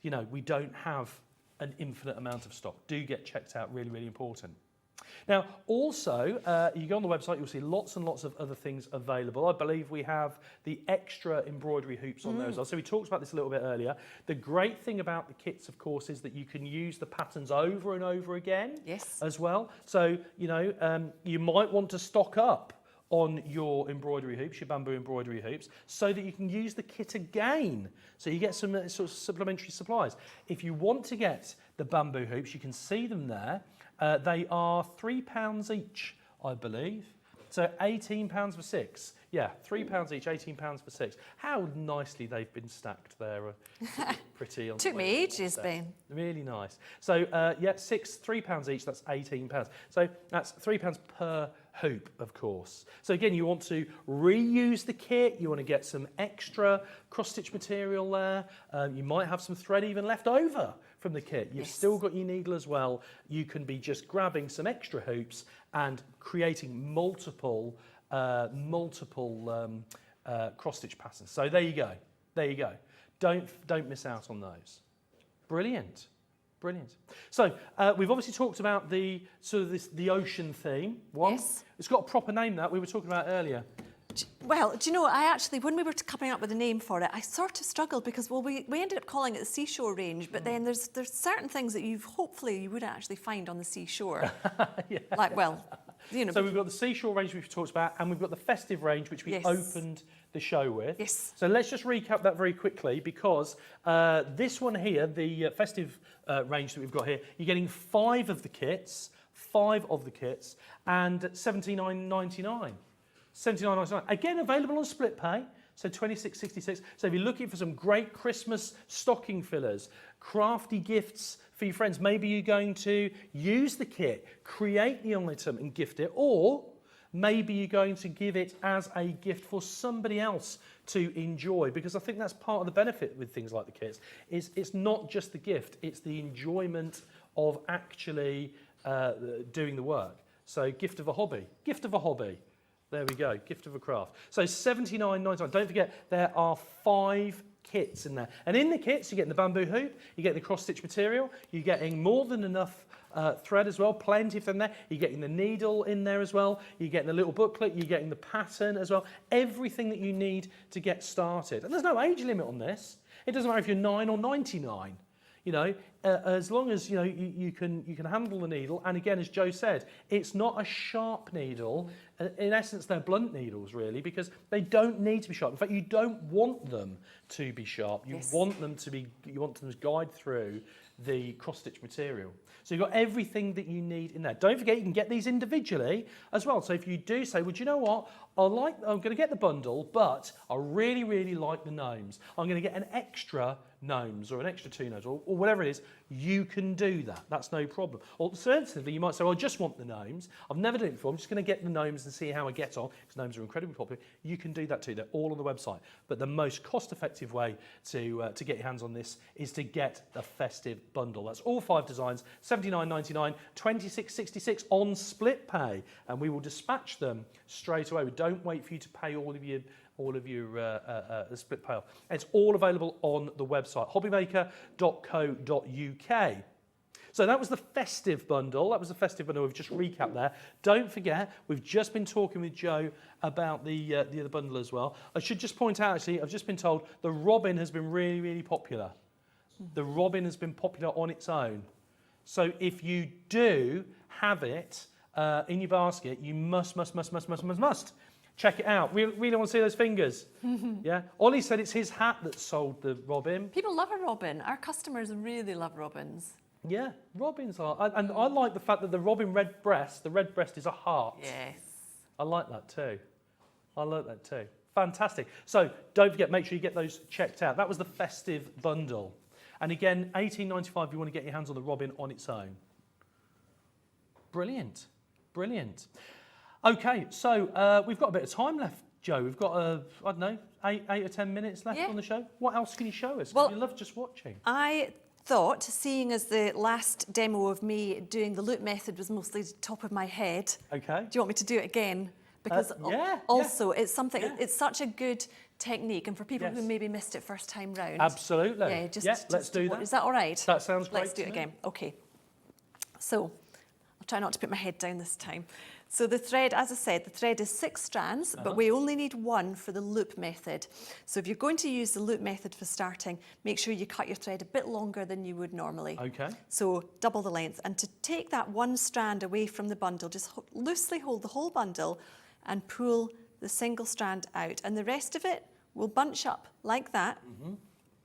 you know, we don't have an infinite amount of stock. Do get checked out, really, really important. Now, also, you go on the website, you'll see lots and lots of other things available. I believe we have the extra embroidery hoops on there as well. So we talked about this a little bit earlier. The great thing about the kits, of course, is that you can use the patterns over and over again.
Yes.
As well. So, you know, you might want to stock up on your embroidery hoops, your bamboo embroidery hoops, so that you can use the kit again. So you get some sort of supplementary supplies. If you want to get the bamboo hoops, you can see them there. They are £3 each, I believe. So £18 for 6. Yeah, £3 each, £18 for 6. How nicely they've been stacked there. Pretty. On
Took me ages, Ben.
Really nice. So yeah, £3 each, that's £18. So that's £3 per hoop, of course. So again, you want to reuse the kit, you want to get some extra cross-stitch material there. You might have some thread even left over from the kit. You've still got your needle as well. You can be just grabbing some extra hoops and creating multiple cross-stitch patterns. So there you go. There you go. Don't miss out on those. Brilliant. Brilliant. So we've obviously talked about the sort of the ocean theme one.
Yes.
It's got a proper name that we were talking about earlier.
Well, do you know, I actually, when we were coming up with a name for it, I sort of struggled because, well, we ended up calling it the seashore range, but then there's certain things that hopefully you wouldn't actually find on the seashore.
Yeah.
Like, well, you know.
So we've got the seashore range we've talked about, and we've got the festive range, which we opened the show with.
Yes.
So let's just recap that very quickly, because this one here, the festive range that we've got here, you're getting 5 of the kits, and $79.99. $79.99. Again, available on split pay, so $26.66. So if you're looking for some great Christmas stocking fillers, crafty gifts for your friends, maybe you're going to use the kit, create the item and gift it, or maybe you're going to give it as a gift for somebody else to enjoy, because I think that's part of the benefit with things like the kits, is it's not just the gift, it's the enjoyment of actually doing the work. So gift of a hobby. There we go, gift of a craft. So $79.99. Don't forget, there are 5 kits in there. And in the kits, you're getting the bamboo hoop, you're getting the cross-stitch material, you're getting more than enough thread as well, plenty of them there. You're getting the needle in there as well. You're getting the little booklet, you're getting the pattern as well. Everything that you need to get started. And there's no age limit on this. It doesn't matter if you're 9 or 99. You know, as long as you can handle the needle, and again, as Joe said, it's not a sharp needle. In essence, they're blunt needles, really, because they don't need to be sharp. In fact, you don't want them to be sharp. You want them to guide through the cross-stitch material. So you've got everything that you need in there. Don't forget, you can get these individually as well. So if you do say, well, do you know what? I'm going to get the bundle, but I really, really like the gnomes. I'm going to get an extra gnomes or an extra 2 gnomes or whatever it is. You can do that. That's no problem. Alternatively, you might say, well, I just want the gnomes. I've never done it before. I'm just going to get the gnomes and see how I get on, because gnomes are incredibly popular. You can do that too. They're all on the website. But the most cost-effective way to get your hands on this is to get the festive bundle. That's all 5 designs, $79.99, $26.66 on split pay, and we will dispatch them straight away. We don't wait for you to pay all of your split pay off. It's all available on the website, hobbymaker.co.uk. So that was the festive bundle. We've just recapped there. Don't forget, we've just been talking with Joe about the other bundle as well. I should just point out, actually, I've just been told the robin has been really, really popular. The robin has been popular on its own. So if you do have it in your basket, you must check it out. We really want to see those fingers. Yeah. Ollie said it's his hat that sold the robin.
People love a robin. Our customers really love robins.
Yeah, robins are. And I like the fact that the robin red breast is a heart.
Yes.
I like that too. Fantastic. So don't forget, make sure you get those checked out. That was the festive bundle. And again, $18.95 if you want to get your hands on the robin on its own. Brilliant. Okay, so we've got a bit of time left, Joe. We've got, I don't know, 8 or 10 minutes left on the show. What else can you show us?
Well,
we love just watching.
I thought, seeing as the last demo of me doing the loop method was mostly top of my head.
Okay.
Do you want me to do it again? Because it's something, it's such a good technique, and for people who maybe missed it first time round.
Absolutely.
Yeah,
let's do that.
Is that all right?
That sounds great.
Let's do it again. Okay. So, I'll try not to put my head down this time. So the thread, as I said, the thread is 6 strands, but we only need 1 for the loop method. So if you're going to use the loop method for starting, make sure you cut your thread a bit longer than you would normally.
Okay.
So double the length. And to take that 1 strand away from the bundle, just loosely hold the whole bundle and pull the single strand out. And the rest of it will bunch up like that,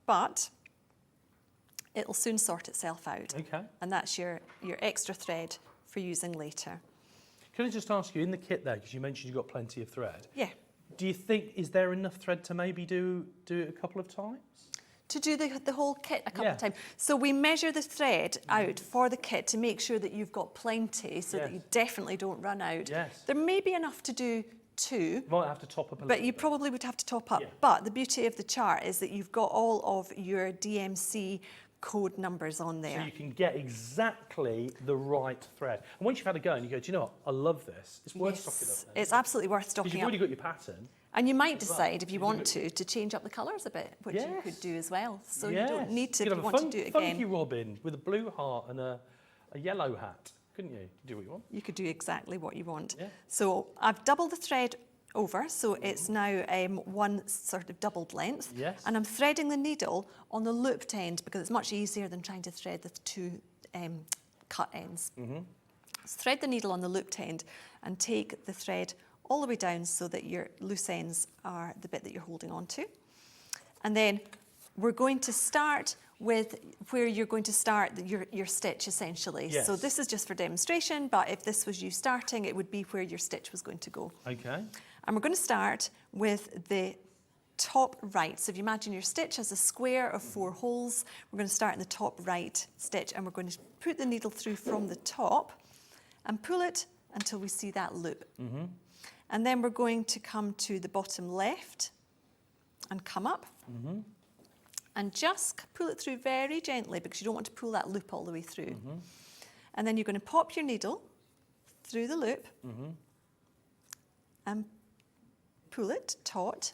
but it'll soon sort itself out.
Okay.
And that's your extra thread for using later.
Can I just ask you, in the kit there, because you mentioned you've got plenty of thread,
Yeah.
do you think, is there enough thread to maybe do it a couple of times?
To do the whole kit a couple
Yeah.
of times. So we measure the thread out for the kit to make sure that you've got plenty so that
Yes.
you definitely don't run out.
Yes.
There may be enough to do 2,
You might have to top up a
but
little
you
bit.
probably would have to top up.
Yeah.
But the beauty of the chart is that you've got all of your DMC code numbers on there.
So you can get exactly the right thread. And once you've had a go and you go, do you know what, I love this, it's worth stocking up then.
It's absolutely worth
Because
stocking
you've
up.
already got your pattern.
And you might decide, if you want to change up the colours a bit, which you
Yes.
could do as well. So
Yes.
you don't need to,
You
if
could
you
have
want to do it
funky
again.
robin with a blue heart and a yellow hat, couldn't you? Do what you want.
You could do exactly what you want.
Yeah.
So I've doubled the thread over, so it's now one sort of doubled length.
Yes.
And I'm threading the needle on the looped end because it's much easier than trying to thread the 2 cut ends. So thread the needle on the looped end and take the thread all the way down so that your loose ends are the bit that you're holding on to. And then we're going to start with where you're going to start your stitch essentially.
Yes.
So this is just for demonstration, but if this was you starting, it would be where your stitch was going to go.
Okay.
And we're going to start with the top right. So if you imagine your stitch has a square of 4 holes, we're going to start in the top right stitch and we're going to put the needle through from the top and pull it until we see that loop. And then we're going to come to the bottom left and come up. And just pull it through very gently because you don't want to pull that loop all the way through. And then you're going to pop your needle through the loop and pull it taut.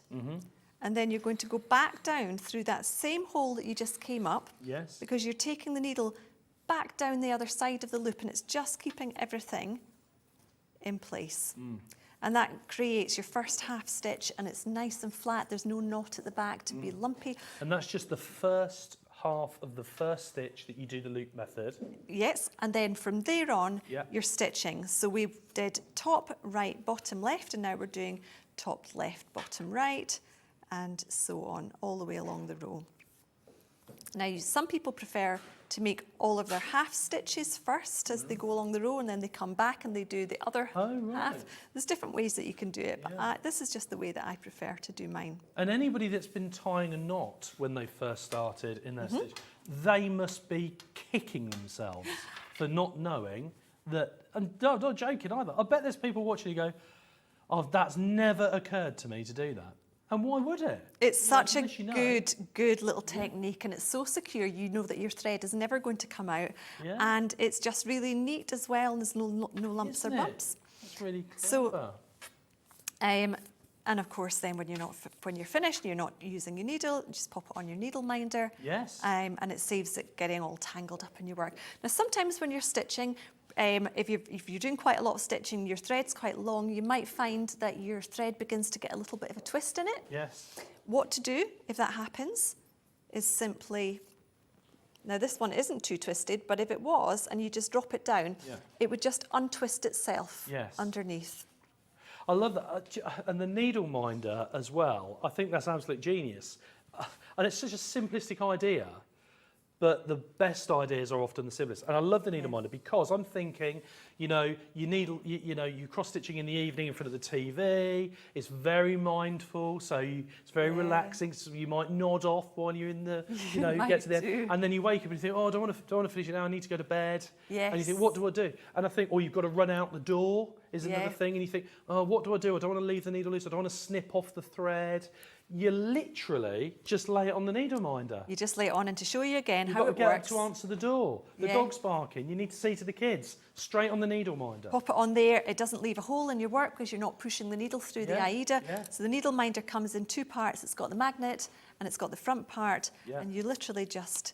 And then you're going to go back down through that same hole that you just came up.
Yes.
Because you're taking the needle back down the other side of the loop and it's just keeping everything in place. And that creates your first half stitch and it's nice and flat. There's no knot at the back to be lumpy.
And that's just the first half of the first stitch that you do the loop method.
Yes, and then from there on,
Yeah.
you're stitching. So we did top, right, bottom, left, and now we're doing top, left, bottom, right, and so on, all the way along the row. Now, some people prefer to make all of their half stitches first as they go along the row, and then they come back and they do the other
Oh, right.
half. There's different ways that you can do it, but this is just the way that I prefer to do mine.
And anybody that's been tying a knot when they first started in their stitch, they must be kicking themselves for not knowing that, and not joking either, I bet there's people watching who go, oh, that's never occurred to me to do that. And why would it?
It's such a
unless you know.
good little technique and it's so secure, you know that your thread is never going to come out.
Yeah.
And it's just really neat as well, and there's no lumps
Isn't
or
it?
bumps.
That's really clever.
So, and of course then when you're finished, you're not using your needle, just pop it on your needle minder.
Yes.
And it saves it getting all tangled up in your work. Now sometimes when you're stitching, if you're doing quite a lot of stitching, your thread's quite long, you might find that your thread begins to get a little bit of a twist in it.
Yes.
What to do if that happens is simply, now this one isn't too twisted, but if it was and you just drop it down,
Yeah.
it would just untwist itself
Yes.
underneath.
I love that. And the needle minder as well. I think that's absolute genius. And it's such a simplistic idea, but the best ideas are often the simplest. And I love the needle minder because I'm thinking, you cross stitching in the evening in front of the TV. It's very mindful, so it's very relaxing. So you might nod off while you're in the, you get to the end,
do.
and then you wake up and you think, oh, I don't want to finish it now. I need to go to bed. And you think,
Yes.
what do I do? And I think, oh, you've got to run out the door. Is another
Yeah.
thing, and you think, oh, what do? I don't want to leave the needle loose. I don't want to snip off the thread. You literally just lay it on the needle minder.
You just lay it on, and to show you again
You've
how
got to
it
get
works,
up to answer the door. The
Yeah.
dog's barking. You need to see to the kids. Straight on the needle minder.
pop it on there. It doesn't leave a hole in your work because you're not pushing the needle through the
Yeah,
AIDA.
yeah.
So the needle minder comes in 2 parts. It's got the magnet and it's got the front part,
Yeah.
and you literally just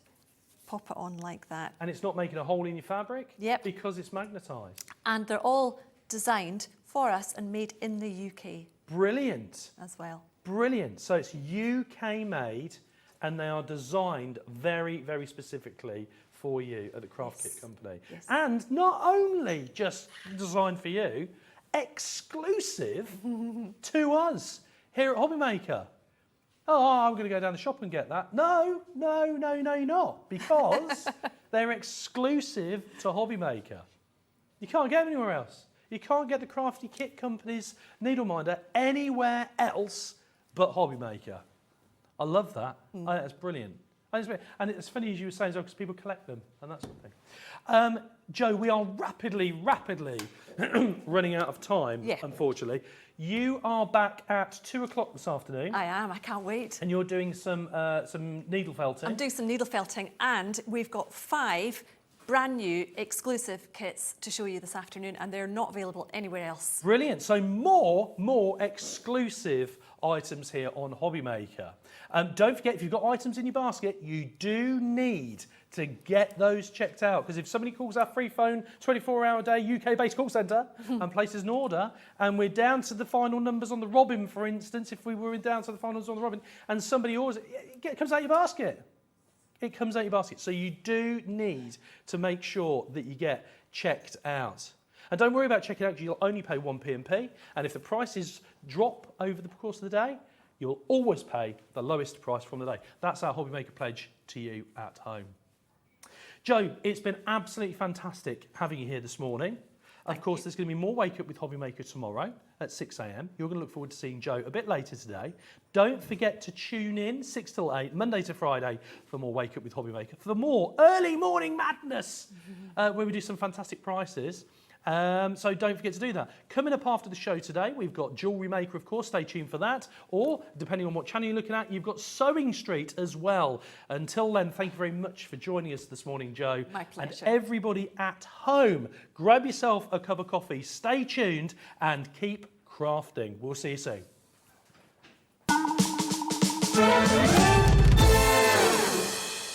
pop it on like that.
And it's not making a hole in your fabric.
Yep.
Because it's magnetised.
And they're all designed for us and made in the UK
Brilliant.
as well.
Brilliant. So it's UK made, and they are designed very, very specifically for you at the Craft
Yes.
Kit Company.
Yes.
And not only just designed for you, exclusive to us here at Hobbymaker. Oh, I'm going to go down the shop and get that. No, you're not. Because they're exclusive to Hobbymaker. You can't get them anywhere else. You can't get the Crafty Kit Company's needle minder anywhere else but Hobbymaker. I love that. I think that's brilliant. And it's funny as you were saying, because people collect them and that sort of thing. Jo, we are rapidly running out of time, unfortunately. You are back at 2 o'clock this afternoon.
I am, I can't wait.
And you're doing some needle felting.
I'm doing some needle felting, and we've got 5 brand new exclusive kits to show you this afternoon, and they're not available anywhere else.
Brilliant. So more exclusive items here on Hobbymaker. Don't forget, if you've got items in your basket, you do need to get those checked out, because if somebody calls our free phone 24-hour-a-day UK-based call centre and places an order, and we're down to the final numbers on the robin, for instance, if we were down to the final numbers on the robin, and somebody orders it comes out your basket. It comes out your basket. So you do need to make sure that you get checked out. And don't worry about checking out, because you'll only pay 1 P&P, and if the prices drop over the course of the day, you'll always pay the lowest price from the day. That's our Hobbymaker pledge to you at home. Jo, it's been absolutely fantastic having you here this morning. Of course, there's going to be more Wake Up with Hobbymaker tomorrow at 6 a.m. You're going to look forward to seeing Jo a bit later today. Don't forget to tune in 6 till 8, Monday to Friday, for more Wake Up with Hobbymaker, for more early morning madness, where we do some fantastic prices. So don't forget to do that. Coming up after the show today, we've got Jewellery Maker, of course, stay tuned for that. Or, depending on what channel you're looking at, you've got Sewing Street as well. Until then, thank you very much for joining us this morning, Jo.
My pleasure.
And everybody at home, grab yourself a cup of coffee, stay tuned, and keep crafting. We'll see you soon.